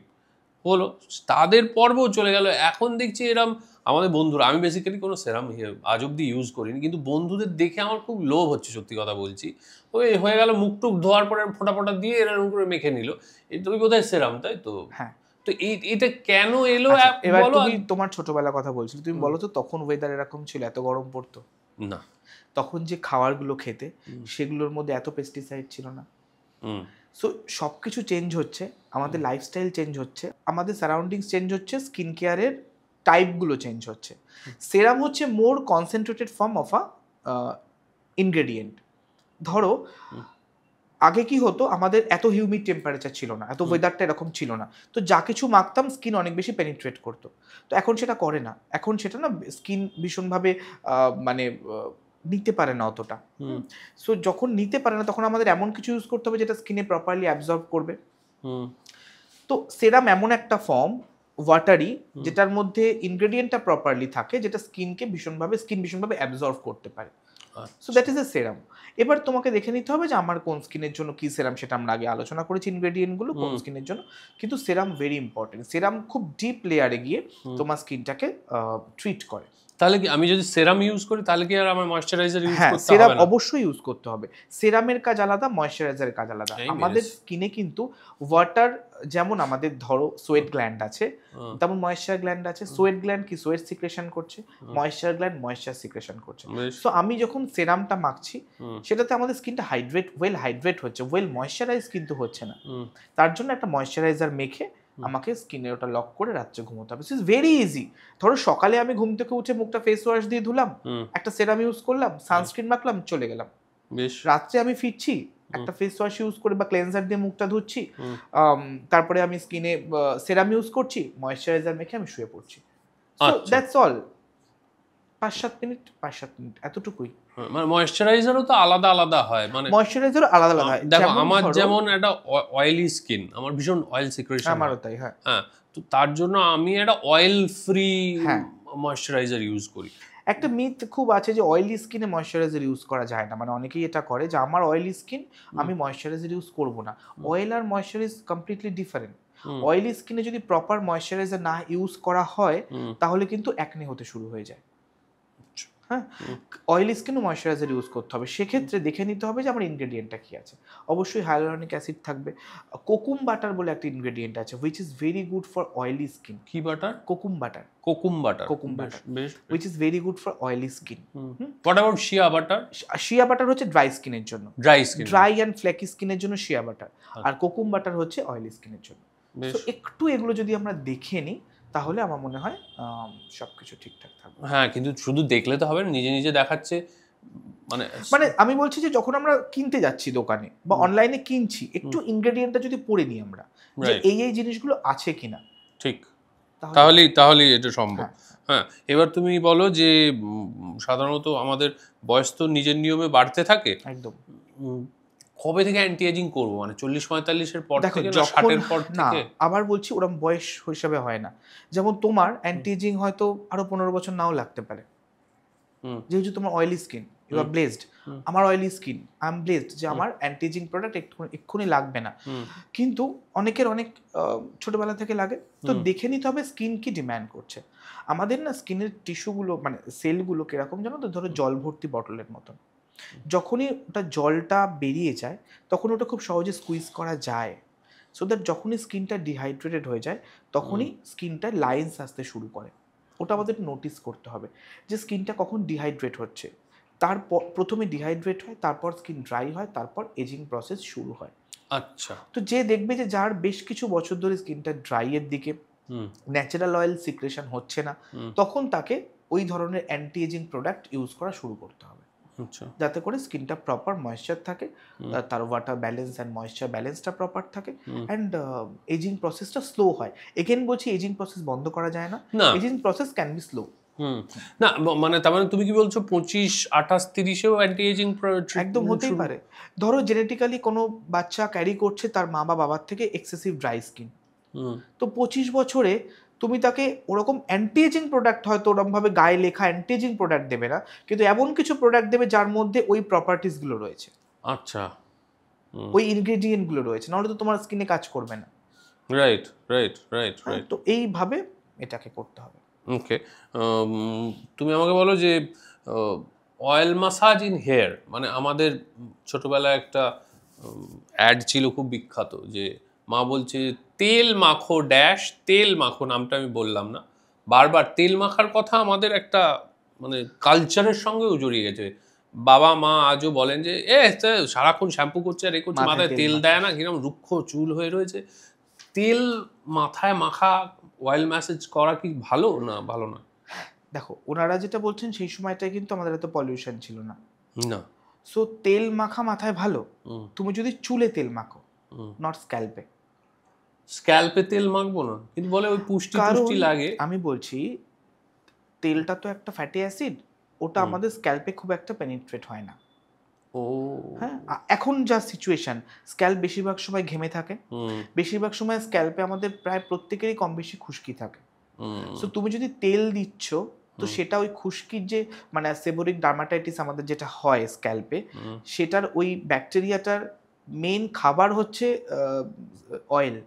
হলো, তাদের পর্বও চলে গেল। এখন দেখছি এরম আমাদের বন্ধুরা, আমি বেসিক্যালি কোনো সেরাম আজ অব্দি ইউজ করিনি, কিন্তু বন্ধুদের দেখে আমার খুব লোভ হচ্ছে, সত্যি কথা বলছি। ওই হয়ে গেল মুখ টুক ধোয়ার পরে ফোটা ফোটা দিয়ে এরকম করে মেখে নিল, এটা ওই বোধহয় সেরাম, তাই তো? হ্যাঁ। তো এটা কেন এলো? এবার তুমি তোমার ছোটবেলার কথা বলছিলে, তুমি বলো তো তখন ওয়েদার এরকম ছিল, এত গরম পড়তো না? তখন যে খাবারগুলো খেতে সেগুলোর মধ্যে এত পেস্টিসাইড ছিল না। সো সব কিছু চেঞ্জ হচ্ছে, আমাদের লাইফস্টাইল চেঞ্জ হচ্ছে, আমাদের সারাউন্ডিংস চেঞ্জ হচ্ছে, স্কিন কেয়ারের টাইপগুলো চেঞ্জ হচ্ছে। সেরাম হচ্ছে more concentrated form of a ingredient. ধরো আগে কি হতো, আমাদের এত হিউমিড টেম্পারেচার ছিল না, এত ওয়েদারটা এরকম ছিল না, তো যা কিছু মাখতাম স্কিন অনেক বেশি পেনিট্রেট করতো। তো এখন সেটা করে না, এখন সেটা না স্কিন ভীষণভাবে মানে নিতে পারে না অতটা। সো যখন নিতে পারে না তখন আমাদের এমন কিছু ইউজ করতে হবে যেটা স্কিনে প্রপারলি অ্যাবজর্ব করবে। তো সেরাম এমন একটা ফর্ম ওয়াটারি যেটার মধ্যে ইনগ্রেডিয়েন্টটা প্রপারলি থাকে, যেটা স্কিন ভীষণভাবে অ্যাবজর্ব করতে পারে। সো দ্যাট ইজ এ সেরাম। এবার তোমাকে দেখে নিতে হবে যে আমার কোন স্কিনের জন্য কি সেরাম, সেটা আমরা আগে আলোচনা করেছি ইনগ্রেডিয়েন্টগুলো কোন স্কিনের জন্য। কিন্তু সেরাম ভেরি ইম্পর্টেন্ট, সেরাম খুব ডিপ লেয়ারে গিয়ে তোমার স্কিনটাকে ট্রিট করে। তাহলে কি আমি যদি সেরাম ইউজ করি তাহলে কি আর আমার ময়েশ্চারাইজার ইউজ করতে হবে? সেরাম অবশ্যই ইউজ করতে হবে। সেরামের কাজ আলাদা, ময়েশ্চারাইজারের কাজ আলাদা। আমাদের স্কিনে কিন্তু ওয়াটার, যেমন আমাদের ধরো সোয়েট গ্ল্যান্ড আছে, তেমন ময়েশ্চার গ্ল্যান্ড আছে। সোয়েট গ্ল্যান্ড কি সোয়েট সিক্রেশন করছে, ময়েশ্চার গ্ল্যান্ড ময়েশ্চার সিক্রেশন করছে। সো আমি যখন সেরামটা মাখছি সেটাতে আমাদের স্কিনটা ওয়েল হাইড্রেট হচ্ছে, ওয়েল ময়েশ্চারাইজ কিন্তু হচ্ছে না। তার জন্য একটা ময়েশ্চারাইজার মেখে আমাকে স্কিনে ওটা লক করে রাত্রে ঘুমোতে হবে। It's very easy. ধরো সকালে আমি ঘুম থেকে উঠে মুখটা ফেস ওয়াশ দিয়ে ধুলাম, একটা সেরাম ইউজ করলাম, সানস্ক্রিন মাখলাম, চলে গেলাম। রাত্রে আমি ফিরছি, একটা ফেস ওয়াশ ইউজ করে বা ক্লেনজার দিয়ে মুখটা ধুচ্ছি, তারপরে আমি স্কিনে সেরাম ইউজ করছি, ময়েশ্চারাইজার মেখে আমি শুয়ে পড়ছি। So that's all. 5-7 মিনিট এতটুকুই। মানে ময়েশ্চারাইজারও তো আলাদা আলাদা হয়, মানে ময়েশ্চারাইজারও আলাদা আলাদা হয়। দেখো আমার যেমন একটা অয়েলি স্কিন, আমার ভীষণ অয়েল সিক্রেশন, আমারও তাই। হ্যাঁ, তো তার জন্য আমি একটা অয়েল ফ্রি ময়েশ্চারাইজার ইউজ করি। একটা মিথ খুব আছে যে অয়েলি স্কিনে ময়েশ্চারাইজার ইউজ করা যায় না, মানে অনেকেই এটা করে যে আমার অয়েলি স্কিন, আমি ময়েশ্চারাইজার ইউজ করব না। অয়েল আর ময়েশ্চারাইজ কমপ্লিটলি ডিফারেন্ট। অয়েলি স্কিনে যদি প্রপার ময়েশ্চারাইজার না ইউজ করা হয় তাহলে কিন্তু অ্যাকনে হতে শুরু হয়ে যায়। হ্যাঁ, অয়েলি স্কিনও ময়শ্চারাইজার ইউজ করতে হবে, সেক্ষেত্রে দেখে নিতে হবে যে আমার ইনগ্রেডিয়েন্টটা কি আছে। অবশ্যই হাইয়ালুরনিক অ্যাসিড থাকবে। কোকুম বাটার বলে একটা ইনগ্রেডিয়েন্ট আছে which is very good for oily skin. কি butter? Kokum butter. Kokum butter. Kokum butter which is very good for oily skin. What about shea butter? Shea butter হচ্ছে ড্রাই স্কিনের জন্য, ড্রাই অ্যান্ড ফ্লেকি স্কিনের জন্য শিয়া বাটার, আর kokum butter হচ্ছে oily স্কিনের জন্য। তো একটু এগুলো যদি আমরা দেখে নিই তাহলে আমার মনে হয় সবকিছু ঠিকঠাক থাকবে। হ্যাঁ, কিন্তু শুধু দেখলে তো হবে না, নিজে নিজে দেখাচ্ছে মানে আমি বলছি যে যখন আমরা কিনতে যাচ্ছি দোকানে বা অনলাইনে কিনছি, একটু ইনগ্রেডিয়েন্টটা যদি পড়ে নিই আমরা যে এই জিনিসগুলো আছে কিনা, ঠিক, তাহলে এটা সম্ভব। হ্যাঁ, এবার তুমি বলো যে সাধারণত আমাদের বয়স তো নিজের নিয়মে বাড়তে থাকে, একদম। কবে থেকে অ্যান্টি এজিং করবো? মানে 40-45 পর থেকে না 60 পর থেকে? আবার বলছি ওরকম বয়স হিসাবে হয় না। যেমন তোমার অ্যান্টি এজিং হয়তো আরো 15 বছর নাও লাগতে পারে, যেহেতু তোমার oily skin, you are blessed. আমার oily skin, I am blessed যে আমার অ্যান্টি এজিং প্রোডাক্ট এক্ষুনি লাগবে না, কিন্তু অনেকের অনেক ছোটবেলা থেকে লাগে। তো দেখে নিতে হবে স্কিন কি ডিম্যান্ড করছে। আমাদের না স্কিনের টিস্যুগুলো মানে সেলগুলো কিরকম জানো তো, ধরো জল ভর্তি বটলের মতন, যখনই ওটা জলটা বেরিয়ে যায় তখন ওটা খুব সহজে স্কুইজ করা যায়, সো দ্যাট যখনই স্কিনটা ডিহাইড্রেটেড হয়ে যায় তখনই স্কিনটা লাইন্স আসতে শুরু করে। ওটা আমাদের নোটিস করতে হবে যে স্কিনটা কখন ডিহাইড্রেট হচ্ছে। তারপর প্রথমে ডিহাইড্রেট হয়, তারপর স্কিন ড্রাই হয়, তারপর এজিং প্রসেস শুরু হয়। আচ্ছা, তো যে দেখবে যে যার বেশ কিছু বছর ধরে স্কিনটা ড্রাই এর দিকে, ন্যাচারাল অয়েল সিক্রেশন হচ্ছে না, তখন তাকে ওই ধরনের অ্যান্টি এজিং প্রোডাক্ট ইউজ করা শুরু করতে হবে, যাতে করে স্কিনটা প্রপার ময়েশ্চার থাকে, তার ওয়াটার ব্যালেন্স অ্যান্ড ময়েশ্চার ব্যালেন্সটা প্রপার থাকে, অ্যান্ড এজিং প্রসেসটা স্লো হয়। এগেন বলছি, এজিং প্রসেস বন্ধ করা যায় না, ageing process can be slow. না মানে তার মানে তুমি কি বলছো 25, 28, 30-এও অ্যান্টি এজিং একদম হতেই পারে। ধরো জেনেটিক্যালি কোনো বাচ্চা ক্যারি করছে তার মা বা বাবার থেকে এক্সেসিভ ড্রাই স্কিন, তো 25 বছরে তুমি তাকে ওরকম অ্যান্টি এজিং প্রোডাক্ট হয়তো ওরকমভাবে গায়ে লেখা অ্যান্টি এজিং প্রোডাক্ট দেবে না, কিন্তু এমন কিছু প্রোডাক্ট দেবে যার মধ্যে ওই প্রপার্টিসগুলো রয়েছে, আচ্ছা, ওই ইনগ্রেডিয়েন্টগুলো রয়েছে, নাহলে তো তোমার স্কিনে কাজ করবে না। Right right right right. তো এইভাবে এটাকে করতে হবে। ওকে, তুমি আমাকে বলো যে অয়েল মাসাজ ইন হেয়ার, মানে আমাদের ছোটবেলায় একটা অ্যাড ছিল খুব বিখ্যাত, যে মা বলছে তেল মাখো ড্যাশ, তেল মাখো, নামটা আমি বললাম না, বারবার তেল মাখার কথা আমাদের একটা মানে কালচারের সঙ্গেও জড়িয়ে গেছে। বাবা মা আজও বলেন যে সারাক্ষণ শ্যাম্পু করছে আর এ করছে, মাথায় তেল দেয় না, কিরকম রুক্ষ চুল হয়ে রয়েছে। তেল মাথায় মাখা, অয়েল ম্যাসাজ করা কি ভালো না ভালো না? দেখো, ওনারা যেটা বলছেন সেই সময়টায় কিন্তু আমাদের এত পলিউশন ছিল না, না, সো তেল মাখা মাথায় ভালো, তুমি যদি চুলে তেল মাখো, নট স্ক্যাল্পে। স্ক্যাল্পে তেল মাখবো না, কিন্তু বলে ওই পুষ্টি লাগে। আমি বলছি তেলটা তো একটা ফ্যাটি অ্যাসিড, ওটা আমাদের স্ক্যাল্পে খুব একটা পেনিট্রেট হয় না। ও হ্যাঁ, এখন যা সিচুয়েশন, স্ক্যাল্প বেশিরভাগ সময় ঘেমে থাকে, বেশিরভাগ সময় স্ক্যাল্পে আমাদের প্রায় প্রত্যেকেরই কম বেশি খুশকি থাকে। সো তুমি যদি তেল দিচ্ছ তো সেটা ওই খুশকির যে মানে সেবোরিক ডার্মাটাইটিস আমাদের যেটা হয় স্ক্যাল্পে, সেটার ওই ব্যাকটেরিয়াটার মেইন খাবার হচ্ছে অয়েল।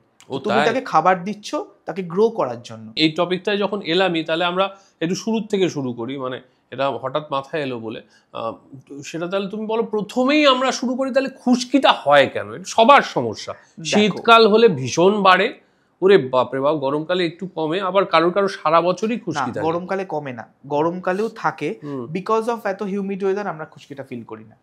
তুমি তাকে খাবার দিচ্ছ তাকে গ্রো করার জন্য। এই টপিকটায় যখন এলামই, তাহলে আমরা একটু শুরুর থেকে শুরু করি, মানে এটা হঠাৎ মাথায় এলো বলে। সেটা তাহলে তুমি বলো, প্রথমেই আমরা শুরু করি তাহলে খুশকিটা হয় কেন? এটা সবার সমস্যা। শীতকাল হলে ভীষণ বাড়ে, ওরে বাপরে বাপ, গরমকালে একটু কমে, আবার কারোর সারা বছরই খুশকি থাকে। গরমকালে কমে না, গরমকালেও থাকে, বিকজ অফ এত হিউমিড ওয়েদার আমরা খুশকিটা ফিল করি না।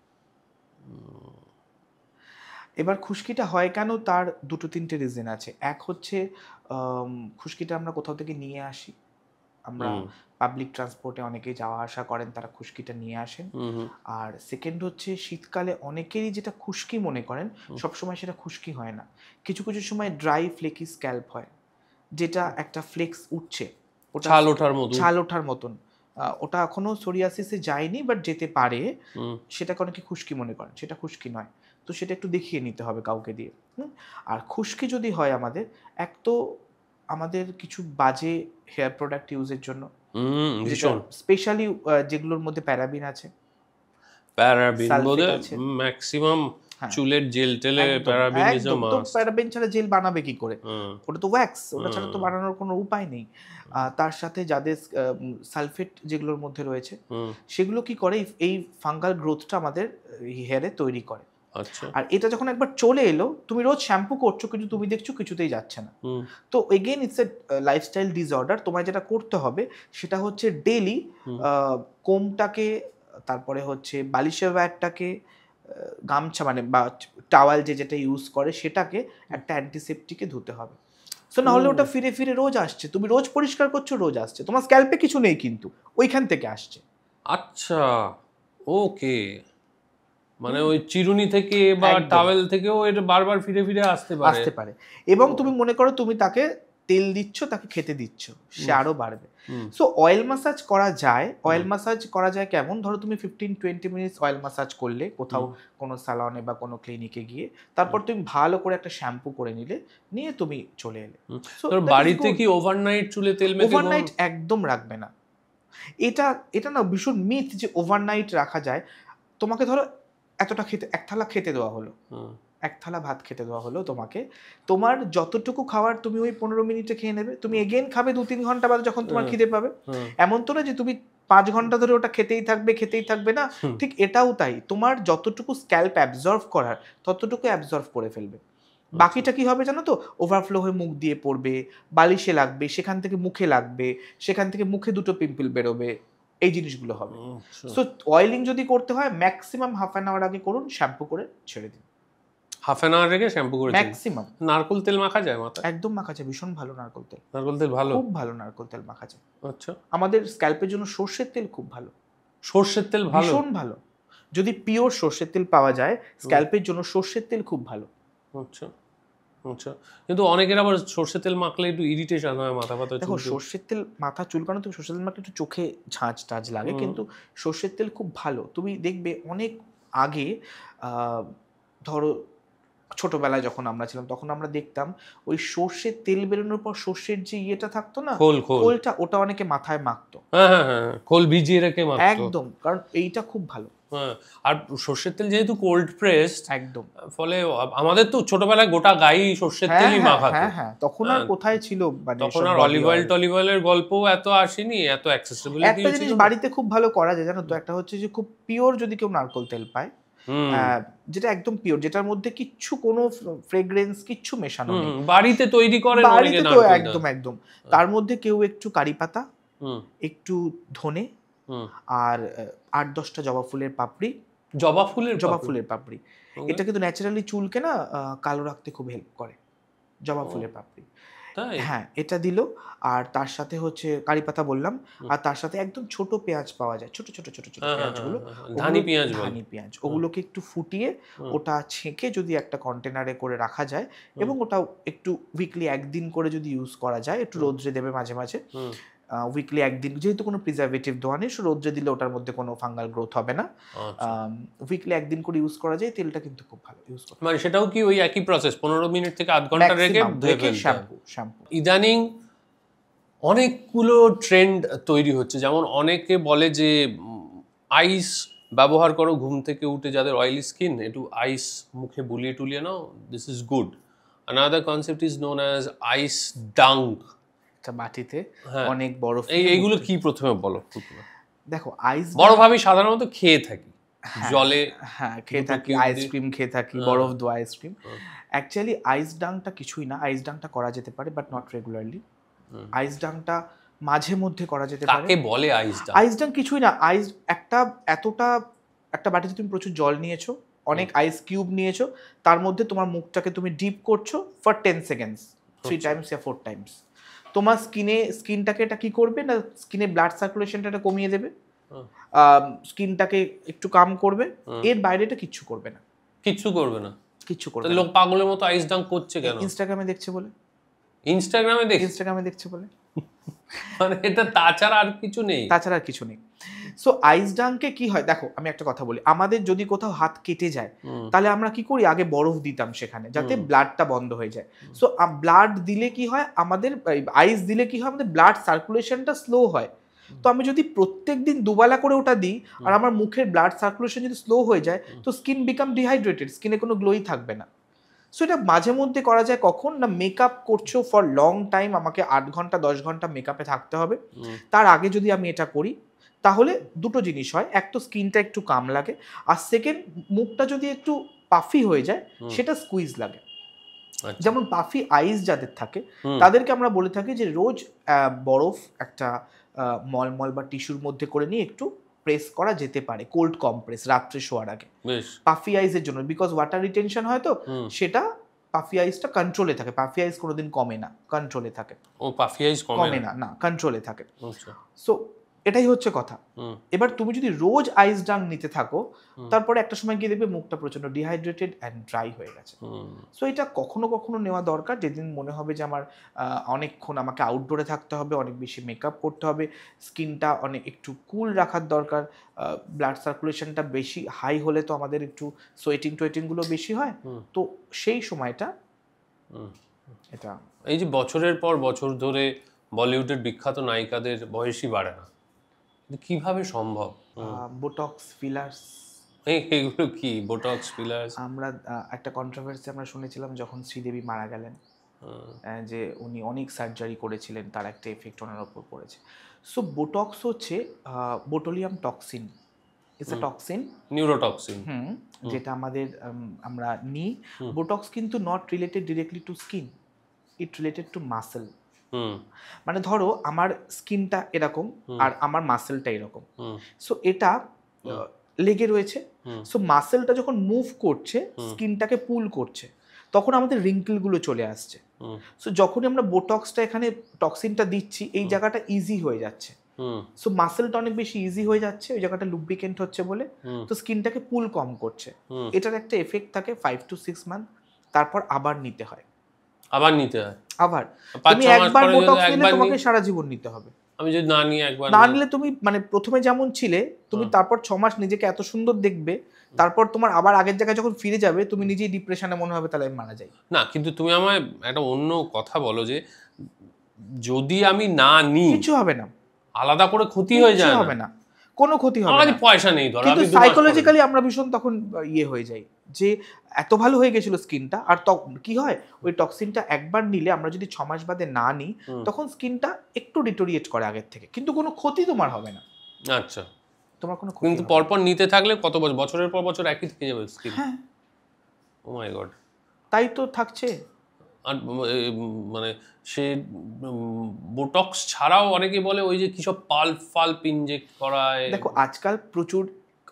এবার খুশকিটা হয় কেন, তার 2-3টে রিজন আছে। এক হচ্ছে খুশকিটা আমরা কোথাও থেকে নিয়ে আসি, আমরা পাবলিক ট্রান্সপোর্টে অনেকেই যাওয়া আসা করেন, তারা খুশকিটা নিয়ে আসেন। আর সেকেন্ড হচ্ছে শীতকালে অনেকেরই যেটা খুশকি মনে করেন, সবসময় সেটা খুশকি হয় না, কিছু কিছু সময় ড্রাই ফ্লেকি স্ক্যাল্প হয়, যেটা একটা ফ্লেক্স উঠছে, ওটা ছাল ওঠার মতন, ওটা এখনো সোরিয়াসিসে যায়নি বাট যেতে পারে, সেটাকে অনেকে খুশকি মনে করেন, সেটা খুশকি নয়। তো সেটা একটু দেখিয়ে নিতে হবে কাউকে দিয়ে। আর খুশকি যদি হয় আমাদের, এক তো আমাদের কিছু বাজে হেয়ার প্রোডাক্ট ইউজের জন্য, স্পেশালি যেগুলোর মধ্যে প্যারাবিন আছে, প্যারাবিন ম্যাক্সিমাম চুলের জেল টেলে প্যারাবেন ইজ আ তো মাস্ট। প্যারাবেন ছাড়া জেল বানাবে কি করে? ওটা তো ওয়্যাক্স, ওটা ছাড়া তো বানানোর কোনো উপায় নেই। তার সাথে যাদের সালফেট যেগুলোর মধ্যে রয়েছে সেগুলো কি করে, এই ফাঙ্গাল গ্রোথটা আমাদের হেয়ারে তৈরি করে। আচ্ছা। আর এটা যখন একবার চলে এলো, তুমি রোজ শ্যাম্পু করছো কিন্তু তুমি দেখছো কিছুতেই যাচ্ছে না। তো again it's a lifestyle disorder. তোমায় যেটা করতে হবে সেটা হচ্ছে ডেইলি কোমটাকে, তারপরে হচ্ছে বালিশের ওয়্যারটাকে, গামছা মানে বা টাওয়াল যেটা ইউজ করে সেটাকে একটা অ্যান্টিসেপ্টিকে ধুতে হবে। সো না হলে ওটা ফিরে ফিরে রোজ আসছে, তুমি রোজ পরিষ্কার করছো, রোজ আসছে, তোমার স্ক্যাল্পে কিছু নেই কিন্তু ওইখান থেকে আসছে। আচ্ছা, ওকে, মানে ওই চিরুনি থেকে বা টাওয়েল থেকেও এটা বারবার ফিরে ফিরে আসতে পারে। এবং তুমি মনে করো তুমি তাকে তেল দিচ্ছ, তাকে খেতে দিচ্ছ, সে আরো বাড়বে। সো অয়েল ম্যাসাজ করা যায়। অয়েল ম্যাসাজ করা যায় কেমন? ধরো তুমি 15-20 মিনিটস অয়েল ম্যাসাজ করলে কোথাও কোনো সালনে বা কোনো ক্লিনিকে গিয়ে, তারপর তুমি ভালো করে একটা শ্যাম্পু করে নিলে, নিয়ে তুমি চলে এলে। তো বাড়িতে কি ওভারনাইট চুলে তেল মেখে? ওভারনাইট একদম রাখবে না। এটা না ভীষণ মিথ যে ওভারনাইট রাখা যায়। তোমাকে ধরো এতটা খেতে, এক থালা খেতে দেওয়া হলো, এক থালা ভাত খেতে দেওয়া হলো তোমাকে, তোমার যতটুকু খাওয়ার তুমি ওই 15 মিনিটে খেয়ে নেবে, তুমি এগেইন খাবে 2-3 ঘন্টা বাদে যখন তোমার খিদে পাবে। এমন তো না যে তুমি 5 ঘন্টা ধরে ওটা খেতেই থাকবে না। ঠিক এটাও তাই, তোমার যতটুকু স্ক্যাল্প অ্যাবজর্ভ করার ততটুকু অ্যাবজর্ভ করে ফেলবে। বাকিটা কি হবে জানো তো? ওভারফ্লো হয়ে মুখ দিয়ে পড়বে, বালিশে লাগবে, সেখান থেকে মুখে লাগবে, সেখান থেকে মুখে দুটো পিম্পল বেরোবে, এই জিনিসগুলো হবে। সো অয়েলিং যদি করতে হয় ম্যাক্সিমাম হাফ অ্যান আওয়ার আগে করুন, শ্যাম্পু করে ছেড়ে দিন। হাফ অ্যান আওয়ার রেখে শ্যাম্পু করে ম্যাক্সিমাম। নারকেল তেল মাখা যায় মাথায়? একদম মাখা যায়, ভীষণ ভালো নারকেল তেল। নারকেল তেল ভালো, খুব ভালো নারকেল তেল মাখা যায়। আচ্ছা। আমাদের স্ক্যাল্পের জন্য সর্ষের তেল খুব ভালো। সর্ষের তেল ভালো? ভীষণ ভালো। যদি পিওর সর্ষের তেল পাওয়া যায় স্ক্যাল্পের জন্য, সর্ষের তেল খুব ভালো। আচ্ছা আচ্ছা। কিন্তু অনেকের আবার সর্ষের তেল মাখলে একটু ইরিটেশন হয়, মাথা ব্যথা। দেখো সর্ষের তেল মাথা চুলকানো, তো সর্ষের তেল মাখলে একটু চোখে ঝাঁঝ টাঝ লাগে, কিন্তু সর্ষের তেল খুব ভালো। তুমি দেখবে অনেক আগে, ধরো ছোটবেলায় যখন আমরা ছিলাম তখন আমরা দেখতাম ওই সর্ষের তেল বেরোনোর পর সর্ষের যে ইয়েটা থাকতো না, খোলটা, ওটা অনেকে মাথায় মাখতো। হ্যাঁ, খোল ভিজিয়ে রেখে মাখতো একদম, কারণ এইটা খুব ভালো। আর সর্ষের তেল যেহেতু কোল্ড প্রেসড, একদম, ফলে আমাদের তো ছোটবেলায় গোটা গায়ে সর্ষের তেলই মাখাতো। হ্যাঁ, তখন আর কোথায় ছিল, মানে তখন আর অলিভ অয়েলের গল্পও এত আসেনি, এত অ্যাক্সেসিবিলিটি। একটা জিনিস বাড়িতে খুব ভালো করা যায় জানো তো, একটা হচ্ছে যে খুব পিওর যদি কেউ নারকেল তেল পায়, যেটা একদম পিওর, যেটার মধ্যে কিচ্ছু কোনো ফ্রেগ্রেন্স কিচ্ছু মেশানো নেই, বাড়িতে তৈরি করে বাড়িতে তো একদম তার মধ্যে কেউ একটু কারি পাতা, একটু ধনে, আর 8-10টা জবা ফুলের পাপড়ি, এটা কিন্তু ন্যাচারালি চুলকে না কালো রাখতে খুব হেল্প করে, জবা ফুলের পাপড়ি। হ্যাঁ, এটা দিল। আর তার সাথে হচ্ছে কারি পাতা বললাম, আর তার সাথে একদম ছোট পেঁয়াজ পাওয়া যায়, ছোট পেঁয়াজগুলো, ধানি পেঁয়াজ, ওগুলোকে একটু ফুটিয়ে ওটা ছেঁকে যদি একটা কন্টেনারে করে রাখা যায়, এবং ওটা একটু উইকলি একদিন করে যদি ইউজ করা যায়, একটু রোদ্রে দেবে মাঝে মাঝে, উইকলি একদিন, যেহেতু কোনো প্রিজারভেটিভ দেওয়া নেই, রোদ্রে দিলে ওটার মধ্যে কোনো ফাঙ্গাল গ্রোথ হবে না, উইকলি একদিন করে ইউজ করা যায়, তেলটা কিন্তু খুব ভালো ইউজ করা। মানে সেটাও কি ওই একই প্রসেস, 15 মিনিট থেকে আধ ঘন্টা রেখে শ্যাম্পু। ইদানিং অনেকগুলো ট্রেন্ড তৈরি হচ্ছে, যেমন অনেকে বলে যে আইস ব্যবহার করো, ঘুম থেকে উঠে যাদের অয়েলি স্কিন, একটু আইস মুখে বুলিয়ে টুলিয়ে নাও, this is good. Another concept is known as ice dunk, মাটিতে অনেক বরফ। এইগুলো কি প্রথমে বলো? দেখো, আইস বরফ আমি সাধারণত খেয়ে থাকি জলে, খেয়ে থাকি, আইসক্রিম খেয়ে থাকি, বরফ দেওয়া আইসক্রিম। অ্যাকচুয়ালি আইস ডাঙ্কটা কিছুই না, আইস ডাঙ্কটা করা যেতে পারে বাট নট রেগুলারলি। আইস ডাঙ্কটা মাঝে মধ্যে করা যেতে পারে। কাকে বলে আইস ডাঙ্ক? আইস ডাঙ্ক কিছুই না, আইস একটা বাটিতে তুমি প্রচুর জল নিয়েছো, অনেক আইস কিউব নিয়েছো, তার মধ্যে তোমার মুখটাকে তুমি ডিপ করছো ফর 10 সেকেন্ডস, 3 টাইমস বা 4 টাইমস। তোমার স্কিনটাকে এটা কি করবে না, স্কিনে ব্লাড সার্কুলেশনটা কমিয়ে দেবে, স্কিনটাকে একটু কাম করবে, এর বাইরে এটা কিচ্ছু করবে না। লোক পাগলের মতো আইস ডাঙ্ক করছে কেন? ইনস্টাগ্রামে দেখছে বলে। মানে এটা তাছাড়া আর কিছু নেই। সো আইস ডাঙ্কে কি হয় দেখো, আমি একটা কথা বলি, আমাদের যদি কোথাও হাত কেটে যায় তাহলে আমরা কি করি, আগে বরফ দিতাম সেখানে যাতে ব্লাডটা বন্ধ হয়ে যায়। সো ব্লাড দিলে কি হয়, আমাদের আইস দিলে কি হয়, আমাদের ব্লাড সার্কুলেশনটা স্লো হয়, তো আমি যদি প্রত্যেকদিন দুবেলা করে ওটা দিই আর আমার মুখের ব্লাড সার্কুলেশন যদি স্লো হয়ে যায় তো স্কিন বিকাম ডিহাইড্রেটেড, স্কিনে কোনো গ্লোই থাকবে না। সো এটা মাঝে মধ্যে করা যায় কখন না, মেকআপ করছো ফর লং টাইম, আমাকে 8 ঘন্টা 10 ঘন্টা মেকআপে থাকতে হবে, তার আগে যদি আমি এটা করি তাহলে দুটো জিনিস হয়, এক তো স্কিনটা একটু কাম লাগে, আর সেকেন্ড মুখটা যদি একটু পাফি হয়ে যায় সেটা স্কুইজ লাগে। যেমন পাফি আইস যাদের থাকে তাদেরকে আমরা বলে থাকি যে রোজ বরফ একটা মলমল বা টিস্যুর মধ্যে করে নিয়ে একটু প্রেস করা যেতে পারে, কোল্ড কম্প্রেস রাত্রে শোয়ার আগে, পাফি আইসের জন্য, বিকজ ওয়াটার রিটেনশন হয় তো সেটা পাফি আইসটা কন্ট্রোলে থাকে, পাফি আইস কোনোদিন কমে না, কন্ট্রোলে থাকে। ও পাফি আইস কমে না, না কন্ট্রোলে থাকে। সো এটাই হচ্ছে কথা। এবার তুমি যদি রোজ আইস ডাং নিতে থাকো তারপরে একটা সময় গিয়ে দেখবে মুখটা প্রচন্ড ডিহাইড্রেটেড অ্যান্ড ড্রাই হয়ে গেছে। সো এটা কখনো কখনো নেওয়া দরকার, যেদিন মনে হবে যে আমার অনেকক্ষণ আমাকে আউটডোরে থাকতে হবে, অনেক বেশি মেকআপ করতে হবে, স্কিনটা অনেক একটু কুল রাখার দরকার, ব্লাড সার্কুলেশনটা বেশি হাই হলে তো আমাদের একটু সোয়েটিংগুলো বেশি হয়, তো সেই সময়টা এটা। এই যে বছরের পর বছর ধরে বলিউডের বিখ্যাত নায়িকাদের বয়সই বাড়ে না, কিভাবে সম্ভব? বোটক্স, ফিলার্স, এগুলো কি বোটক্স, ফিলার্স? আমরা একটা কন্ট্রোভার্সি আমরা শুনেছিলাম যখন শ্রীদেবী মারা গেলেন, যে উনি অনেক সার্জারি করেছিলেন, তার একটা এফেক্ট ওনার ওপর পড়েছে। সো বোটক্স হচ্ছে botulinum toxin, it's a toxin, neurotoxin, যেটা আমাদের আমরা নিই। বোটক্স কিন্তু not related directly to skin, it related to muscle. মানে ধরো আমার স্কিনটা এরকম আর আমার মাসেলটা এরকম, সো এটা লেগে রয়েছে, সো মাসেলটা যখন মুভ করছে স্কিনটাকে পুল করছে তখন আমাদের রিঙ্কেলগুলো চলে আসছে। সো যখনই আমরা বোটক্সটা এখানে টক্সিনটা দিচ্ছি এই জায়গাটা ইজি হয়ে যাচ্ছে, সো মাসেলটা অনেক বেশি ইজি হয়ে যাচ্ছে, ওই জায়গাটা লুব্রিকেন্ট হচ্ছে বলে, তো স্কিনটাকে পুল কম করছে। এটার একটা এফেক্ট থাকে 5 to 6 মান্থ, তারপর আবার নিতে হয়, আবার নিতে হয়। আবার তুমি একবার বোটক্স নিলে তোমাকে সারা জীবন নিতে হবে। আমি যদি না নিয়ে একবার না নিলে তুমি মানে প্রথমে যেমন ছিলে তুমি তারপর 6 মাস নিজেকে এত সুন্দর দেখবে, তারপর তোমার আবার আগের জায়গায় যখন ফিরে যাবে তুমি নিজেই ডিপ্রেশনে মনে হবে তাহলে আমি মারা যাই। না কিন্তু তুমি আমায় একটা অন্য কথা বলো যে যদি আমি না নিই কিছু হবে না, আলাদা করে ক্ষতি হয়ে যায়, হবে না, কোনো ক্ষতি হবে না, পয়সা নেই ধরো, কিন্তু সাইকোলজিক্যালি আমরা ভীষণ তখন ইয়ে হয়ে যাই যে এত ভালো হয়ে গেছিল স্কিনটা, আর কি হয় ওই টক্সিনটা একবার নিলে আমরা যদি 6 মাস বাদে না নিই তখন স্কিনটা একটু ডিটোরিয়েট করে আগের থেকে, কিন্তু কোনো ক্ষতি তোমার হবে না। আচ্ছা, তোমার কোনো ক্ষতি, কিন্তু পরপর নিতে থাকলে কত বছর, বছরের পর বছর একই থেকে যাবে স্কিন? হ্যাঁ, ও মাই গড, তাই তো থাকছে। আর মানে সে বোটক্স ছাড়াও অনেকে বলে ওই যে কি সব পাল্প ইনজেক্ট করায়। দেখো আজকাল প্রচুর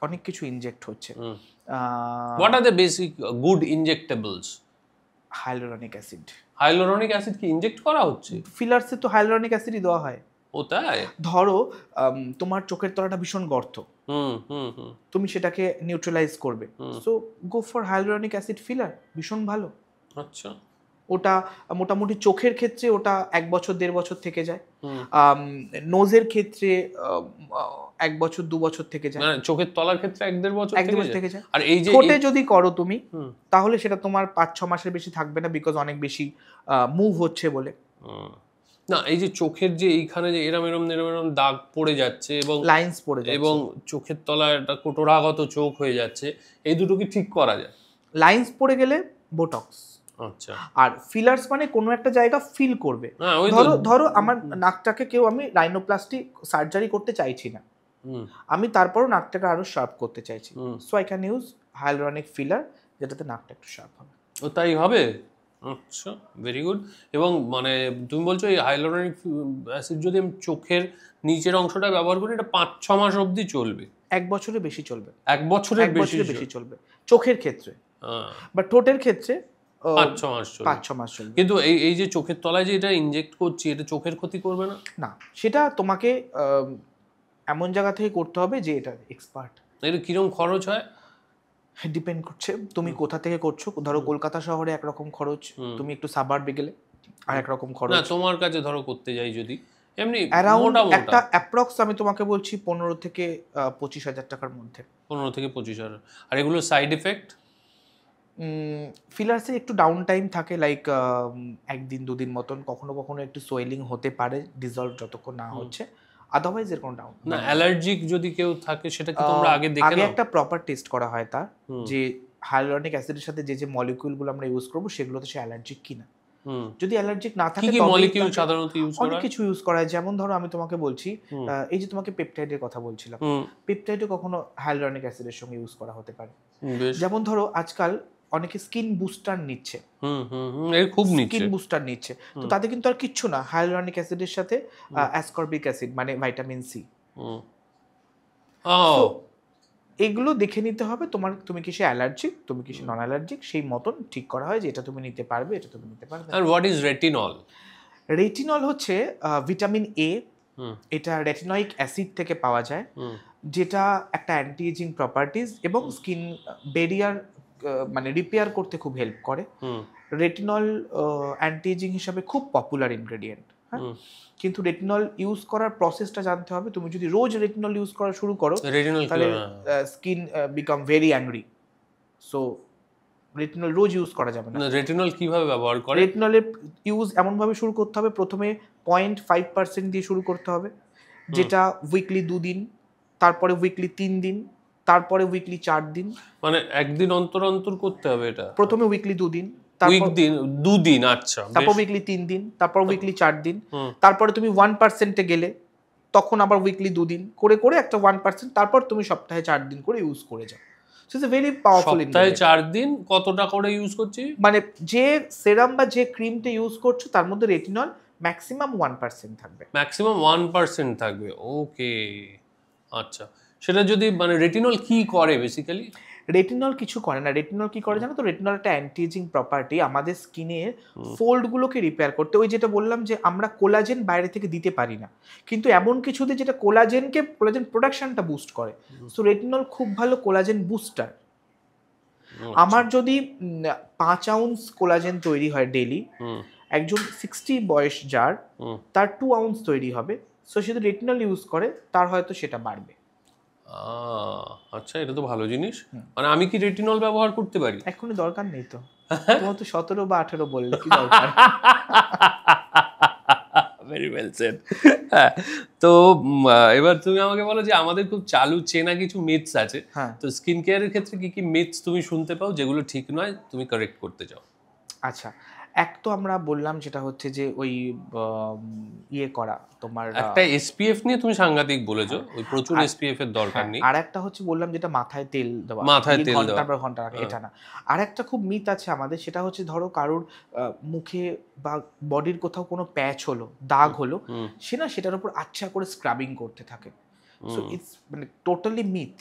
অনেক কিছু ইনজেক্ট হচ্ছে। What are the basic good injectables? Hyaluronic acid. Hyaluronic acid কি ইনজেক্ট করা হচ্ছে? ফিলার্সে তো হাইলোরনিক অ্যাসিডই দেওয়া হয়। ও তাই? ধরো তোমার চোখের তলাটা ভীষণ গর্ত, তুমি সেটাকে নিউট্রালাইজ করবে, so go for hyaluronic acid filler, ভীষণ ভালো। আচ্ছা, ওটা মোটামুটি চোখের ক্ষেত্রে ওটা 1 বছর 1.5 বছর থেকে যায়, নোজের ক্ষেত্রে 1 বছর 2 বছর থেকে যায়, মানে চোখের তলার ক্ষেত্রে 1-1.5 বছর থেকে যায়। আর এই যে ঠোঁটে যদি করো তুমি তাহলে সেটা তোমার 5-6 মাসের বেশি থাকবে না, বিকজ অনেক বেশি মুভ হচ্ছে বলে। না এই যে চোখের যে এইখানে যে এরম দাগ পড়ে যাচ্ছে এবং লাইন্স পড়ে যাচ্ছে এবং চোখের তলায় একটা কোটরাগত চোখ হয়ে যাচ্ছে, এই দুটো কি ঠিক করা যায়? লাইন্স পড়ে গেলে বোটক্স। আচ্ছা, আর ফিলার্স মানে কোনো একটা জায়গা ফিল করবে। ধরো আমার নাকটাকে কেউ, আমি রাইনোপ্লাস্টি সার্জারি করতে চাইছি না, আমি তারপরও নাকটাকে আরো শার্প করতে চাইছি, so I can use hyaluronic filler যেটাতে নাকটা একটু শার্প হবে। ও তাই হবে? আচ্ছা, ভেরি গুড। এবং মানে তুমি বলছো এই হাইলোরনিক অ্যাসিড যদি আমি চোখের নিচের অংশটা ব্যবহার করি এটা 5-6 মাস অবধি চলবে? 1 বছরের বেশি চলবে। 1 বছরের বেশি চলবে চোখের ক্ষেত্রে, বা ঠোঁটের ক্ষেত্রে 5-6 মাস চলবে। 5-6 মাস চলবে। কিন্তু এই যে চোখের তলায় যে এটা ইনজেক্ট করছি এটা চোখের ক্ষতি করবে না? না, সেটা তোমাকে এমন জায়গা থেকে করতে হবে যে এটা এক্সপার্ট। এটা কিরকম খরচ হয়? ডিপেন্ড করছে তুমি কোথা থেকে করছো। ধরো কলকাতা শহরে একরকম খরচ, তুমি একটু সাবার্বে গেলে আর একরকম খরচ। না তোমার কাছে ধরো করতে যাই যদি এমনি অ্যারাউন্ড একটা অ্যাপ্রক্স আমি তোমাকে বলছি 15 থেকে 25,000 টাকার মধ্যে। 15 থেকে 25,000। আর এগুলো সাইড এফেক্ট? ফিলার্সে একটু ডাউন টাইম থাকে, লাইক 1 দিন 2 দিন মতন, কখনো কখনো একটু সোয়েলিং হতে পারে ডিজলভ যতক্ষণ না হচ্ছে, আদারওয়াইজ এর কোনো ডাউট না। অ্যালার্জিক যদি কেউ থাকে সেটা কি তোমরা আগে দেখে নাও? একটা প্রপার টেস্ট করা হয় তার, যে হাইয়ালুরনিক অ্যাসিডের সাথে যে মলিকিউলগুলো আমরা ইউজ করব সেগুলোতে সে অ্যালার্জিক কিনা। যদি অ্যালার্জিক না থাকে কি মলিকিউল সাধারণত ইউজ করা হয়? অনেক কিছু ইউজ করা হয়। যেমন ধরো আমি তোমাকে বলছি, এই যে তোমাকে পেপটাইডের কথা বলছিলাম, পেপটাইডও কখনো হাইয়ালুরনিক অ্যাসিডের সঙ্গে ইউজ করা হতে পারে। যেমন ধরো আজকাল অনেকে স্কিন বুস্টার নিচ্ছে, খুব স্কিন বুস্টার নিচ্ছে, তো তাতে কিন্তু আর কিচ্ছু না, হাইয়ালুরনিক অ্যাসিডের সাথে অ্যাসকর্বিক অ্যাসিড মানে ভিটামিন সি। এগুলো দেখে নিতে হবে তুমি কি সে অ্যালার্জিক, তুমি কি সে নন অ্যালার্জিক, সেই মতন ঠিক করা হয় যে এটা তুমি নিতে পারবে, এটা তুমি নিতে পারবে। আর হোয়াট ইজ রেটিনল? রেটিনল হচ্ছে ভিটামিন এ, এটা রেটিনয়িক অ্যাসিড থেকে পাওয়া যায়, যেটা একটা অ্যান্টি এজিং প্রপার্টিজ এবং স্কিন ব্যারিয়ার মানে রিপেয়ার করতে খুব হেল্প করে। রেটিনল অ্যান্টি এজিং হিসাবে খুব পপুলার ইনগ্রেডিয়েন্ট। হ্যাঁ, কিন্তু রেটিনল ইউজ করার প্রসেসটা জানতে হবে। তুমি যদি রোজ রেটিনল ইউজ করা শুরু করো তাহলে skin become very angry. So retinol রোজ ইউজ করা যাবে না। রেটিনল কিভাবে ব্যবহার করে? রেটিনলের ইউজ এমন ভাবে শুরু করতে হবে, প্রথমে 0.5% দিয়ে শুরু করতে হবে, যেটা উইকলি 2 দিন, তারপরে উইকলি 3 দিন, তারপরে উইকলি 4 দিন। মানে একদিন অন্তর অন্তর করতে হবে এটা? প্রথমে উইকলি 2 দিন, দু দিন, আচ্ছা, তারপর উইকলি 3 দিন, তারপর উইকলি 4 দিন, তারপরে তুমি 1%-এ গেলে তখন আবার উইকলি 2 দিন করে করে একটা 1%, তারপর তুমি সপ্তাহে 4 দিন করে ইউজ করে যাও। So it's a very powerful. সপ্তাহে 4 দিন কতটা করে ইউজ করছি? মানে যে সেরাম বা যে ক্রিমটা ইউজ করছো তার মধ্যে রেটিনল ম্যাক্সিমাম 1% থাকবে। ম্যাক্সিমাম 1% থাকবে, ওকে, আচ্ছা। সেটা যদি মানে রেটিনল কি করে বেসিক্যালি? রেটিনল কিছু করে না। রেটিনল কি করে জানো তো? রেটিনল একটা অ্যান্টি এজিং প্রপার্টি, আমাদের স্কিনের ফোল্ডগুলোকে রিপেয়ার করতে। ওই যেটা বললাম যে আমরা কোলাজেন বাইরে থেকে দিতে পারি না, কিন্তু এমন কিছু দিয়ে যেটা কোলাজেন প্রোডাকশনটা বুস্ট করে। সো রেটিনল খুব ভালো কোলাজেন বুস্টার। আমার যদি 5 আউন্স কোলাজেন তৈরি হয় ডেইলি, একজন 60 বয়স যার, তার 2 আউন্স তৈরি হবে। সো সে যদি রেটিনল ইউজ করে তার হয়তো সেটা বাড়বে। আচ্ছা, এটা তো ভালো জিনিস। মানে আমি কি রেটিনল ব্যবহার করতে পারি? এখনই দরকার নেই তো, তোমার তো 17 বা 18 বললে কি দরকার? Very well said. হ্যাঁ, তো এবার তুমি আমাকে বলো যে আমাদের খুব চালু চেনা কিছু মিথস আছে, তো স্কিন কেয়ারের ক্ষেত্রে কি কি মিথস তুমি শুনতে পাও যেগুলো ঠিক নয়, তুমি কারেক্ট করতে চাও? আচ্ছা, এক তো আমরা বললাম যেটা হচ্ছে যে ওই করা তোমার একটা এসপিএফ নিয়ে তুমি সাংঘাতিক বলেছো, ওই প্রচুর এসপিএফ এর দরকার নেই। আর একটা হচ্ছে বললাম যেটা মাথায় তেল দেওয়া, ঘন্টার পর ঘন্টা রাখা, এটা না। আর একটা খুব মিথ আছে আমাদের, সেটা হচ্ছে ধরো কারোর মুখে বা বডির কোথাও কোনো প্যাচ হলো, দাগ হলো, সে না সেটার উপর আচ্ছা করে স্ক্রাবিং করতে থাকে। সো ইটস মানে টোটালি মিথ।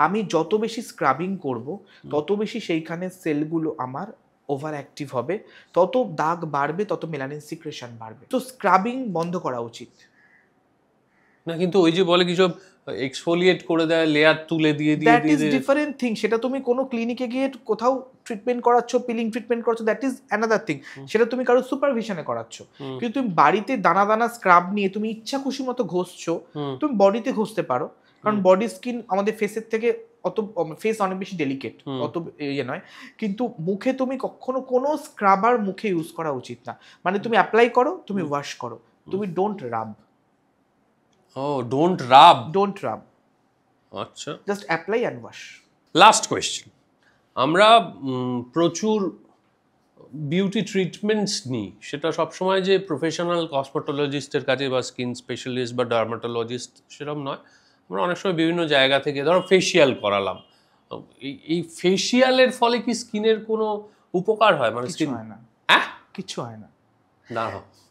আমি যত বেশি স্ক্রাবিং করব তত বেশি সেইখানে সেলগুলো আমার ওভার অ্যাক্টিভ হবে, তত দাগ বাড়বে, তত মেলানিন সিক্রেশন বাড়বে। তো স্ক্রাবিং বন্ধ করা উচিত না। কিন্তু ওই যে বলে কি সব এক্সফোলিয়েট করে দেয়, লেয়ার তুলে দিয়ে দিয়ে দ্যাট ইজ ডিফারেন্ট থিং। সেটা তুমি কোনো ক্লিনিকে গিয়ে কোথাও ট্রিটমেন্ট করাচ্ছ, পিলিং ট্রিটমেন্ট করাচ্ছ, দ্যাট ইজ অ্যানাদার থিং। সেটা তুমি কারো সুপারভিশনে করাচ্ছ। কিন্তু তুমি বাড়িতে দানা দানা স্ক্রাব নিয়ে তুমি ইচ্ছা খুশি মতো ঘষছো, তুমি বডিতে ঘষতে পারো, কারণ বডি স্কিন আমাদের ফেসের থেকে ফেস অনেক বেশি ডেলিকেট, অত ইয়ে নয়। কিন্তু মুখে তুমি কখনো কোনো স্ক্রাবার মুখে ইউজ করা উচিত না। মানে তুমি অ্যাপ্লাই করো, তুমি ওয়াশ করো, তুমি ডোন্ট রাব। ডোন্ট রাব। আচ্ছা, just apply and wash. Last question, আমরা প্রচুর বিউটি ট্রিটমেন্টস নিই, সেটা সবসময় যে প্রফেশনাল কসমেটোলজিস্টের কাছে বা স্কিন স্পেশালিস্ট বা ডার্মাটোলজিস্ট সেরকম নয়। আমরা অনেক সময় বিভিন্ন জায়গা থেকে ধরো ফেসিয়াল করালাম, এই ফেসিয়ালের ফলে কি স্কিনের কোনো উপকার হয়? মানে স্কিন হয় না, কিছু হয় না।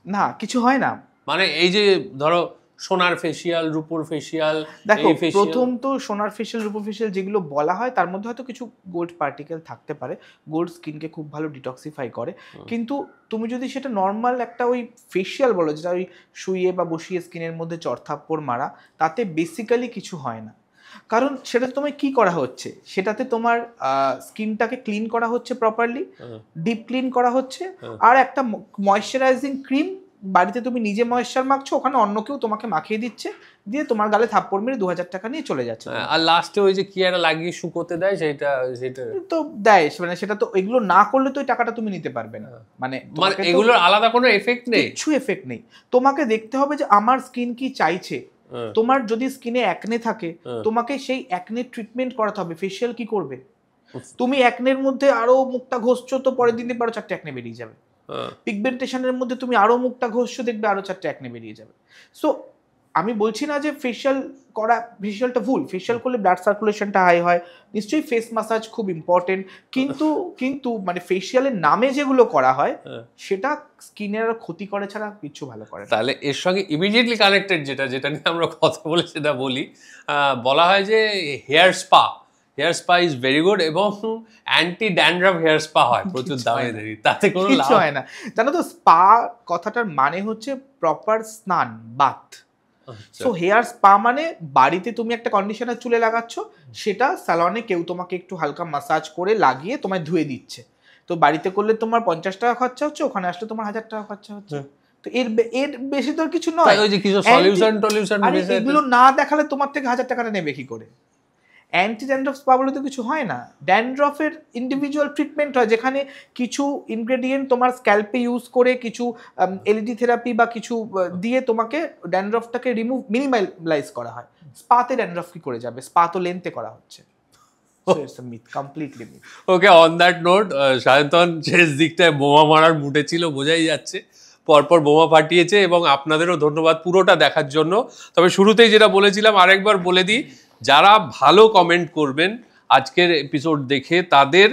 না, কিছু হয় না। মানে এই যে ধরো সোনার ফেসিয়াল, রূপোর ফেসিয়াল, দেখো প্রথম তো সোনার ফেসিয়াল, রূপোর ফেসিয়াল যেগুলো বলা হয় তার মধ্যে হয়তো কিছু গোল্ড পার্টিকেল থাকতে পারে, গোল্ড স্কিনকে খুব ভালো ডিটক্সিফাই করে। কিন্তু তুমি যদি সেটা নর্মাল একটা ওই ফেসিয়াল বলো, যেটা ওই শুয়ে বা বসিয়ে স্কিনের মধ্যে চড়থাপ্পড় মারা, তাতে বেসিক্যালি কিছু হয় না। কারণ সেটাতে তোমায় কি করা হচ্ছে, সেটাতে তোমার স্কিনটাকে ক্লিন করা হচ্ছে প্রপারলি, ডিপ ক্লিন করা হচ্ছে, আর একটা ময়েশ্চারাইজিং ক্রিম বাড়িতে তুমি নিজে ময়েশ্চার মাখছো, ওখানে অন্য কেউ তোমাকে মাখিয়ে দিচ্ছে, দিয়ে তোমার গালে থাপ্পড় মেরে 2000 টাকা নিয়ে চলে যাচ্ছে। আর লাস্টে ওই যে কি একটা লাগিয়ে শুকোতে দেয়, সেটা তো দেয়, মানে সেটা তো এগুলো না করলে তো ওই টাকাটা তুমি নিতে পারবে না। মানে এগুলোর আলাদা কোনো এফেক্ট নেই, কিছু এফেক্ট নেই। তোমাকে দেখতে হবে যে আমার স্কিন কি চাইছে, তোমার যদি স্কিনে অ্যাকনে থাকে তোমাকে সেই অ্যাকনে ট্রিটমেন্ট করাতে হবে। ফেশিয়াল কি করবে? তুমি অ্যাকনের মধ্যে আরো মুখটা ঘষছো তো পরের দিন আরো 4টে অ্যাকনে বেরিয়ে যাবে। পিগমেন্টেশনের মধ্যে তুমি আরো মুখটা ঘষছো দেখবে আরো 4টে অ্যাকনে বেরিয়ে যাবে। সো আমি বলছি না যে ফেশিয়াল করা, ফেশিয়ালটা ভুল। ফেশিয়াল করলে ব্লাড সার্কুলেশনটা হাই হয়, নিশ্চয়ই ফেস ম্যাসাজ খুব ইম্পর্টেন্ট, কিন্তু মানে ফেশিয়ালের নামে যেগুলো করা হয় সেটা স্কিনের ক্ষতি করে ছাড়া কিছু ভালো করে না। তাহলে এর সঙ্গে ইমিডিয়েটলি কানেক্টেড যেটা নিয়ে আমরা কথা বলে সেটা বলি, বলা হয় যে hair spa is very good এবং অ্যান্টি ড্যান্ড্রাফ হেয়ার স্পা হয় প্রচুর দামে দেরি, তাতে কোনো লাভ হয় না। জানো তো স্পা কথাটার মানে হচ্ছে প্রপার স্নান, বাথ। সো হেয়ার স্পা মানে বাড়িতে তুমি একটা কন্ডিশনার চুলে লাগাচ্ছ, সেটা স্যালনে কেউ তোমাকে একটু হালকা ম্যাসাজ করে লাগিয়ে তোমায় ধুয়ে দিচ্ছে। তো বাড়িতে করলে তোমার 50 টাকা খরচা হচ্ছে, ওখানে আসলে তোমার 1000 টাকা খরচা হচ্ছে। তো এর বেশি তো কিছু নয়। ওই যে কিছু সলিউশন এগুলো না দেখালে তোমার থেকে 1000 টাকাটা নেবে কি করে? অ্যান্টি ড্যান্ড্রফ স্পা বলে তো কিছু হয় না। ড্যান্ড্রফের ইন্ডিভিজুয়াল ট্রিটমেন্ট হয়, যেখানে কিছু ইনগ্রেডিয়েন্ট তোমার স্ক্যাল্পে ইউজ করে, কিছু এলইডি থেরাপি বা কিছু দিয়ে তোমাকে ড্যান্ড্রফটাকে মিনিমালাইজ করা হয়। স্পাতে ড্যান্ড্রফ কি করে যাবে? স্পা তো লেন্থে করা হচ্ছে। ওকে, অন দ্যাট নোট, সায়ন্তন শেষ দিকটায় বোমা মারার মুডে ছিল, বোঝাই যাচ্ছে। পরপর বোমা ফাটিয়েছে এবং আপনাদেরও ধন্যবাদ পুরোটা দেখার জন্য। তবে শুরুতেই যেটা বলেছিলাম আরেকবার বলে দিই, যারা ভালো কমেন্ট করবেন আজকের এপিসোড দেখে তাদের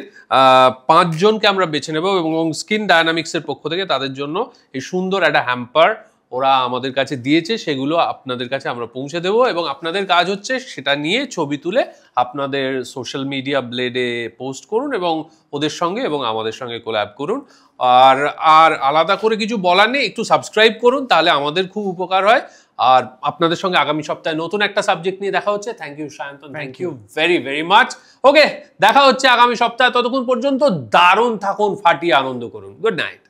5 জনকে আমরা বেছে নেব এবং স্কিন ডায়নামিক্সের পক্ষ থেকে তাদের জন্য এই সুন্দর একটা হ্যাম্পার ওরা আমাদের কাছে দিয়েছে, সেগুলো আপনাদের কাছে আমরা পৌঁছে দেবো এবং আপনাদের কাজ হচ্ছে সেটা নিয়ে ছবি তুলে আপনাদের সোশ্যাল মিডিয়া ব্লেডে পোস্ট করুন এবং ওদের সঙ্গে এবং আমাদের সঙ্গে কোল্যাব করুন। আর আলাদা করে কিছু বলার নেই, একটু সাবস্ক্রাইব করুন, তাহলে আমাদের খুব উপকার হয়। আর আপনাদের সঙ্গে আগামী সপ্তাহে নতুন একটা সাবজেক্ট নিয়ে দেখা হচ্ছে। Thank you Sayantan, thank you very very much. Okay, দেখা হচ্ছে আগামী সপ্তাহে। ততক্ষণ পর্যন্ত দারুণ থাকুন, ফাটিয়ে আনন্দ করুন। Good night.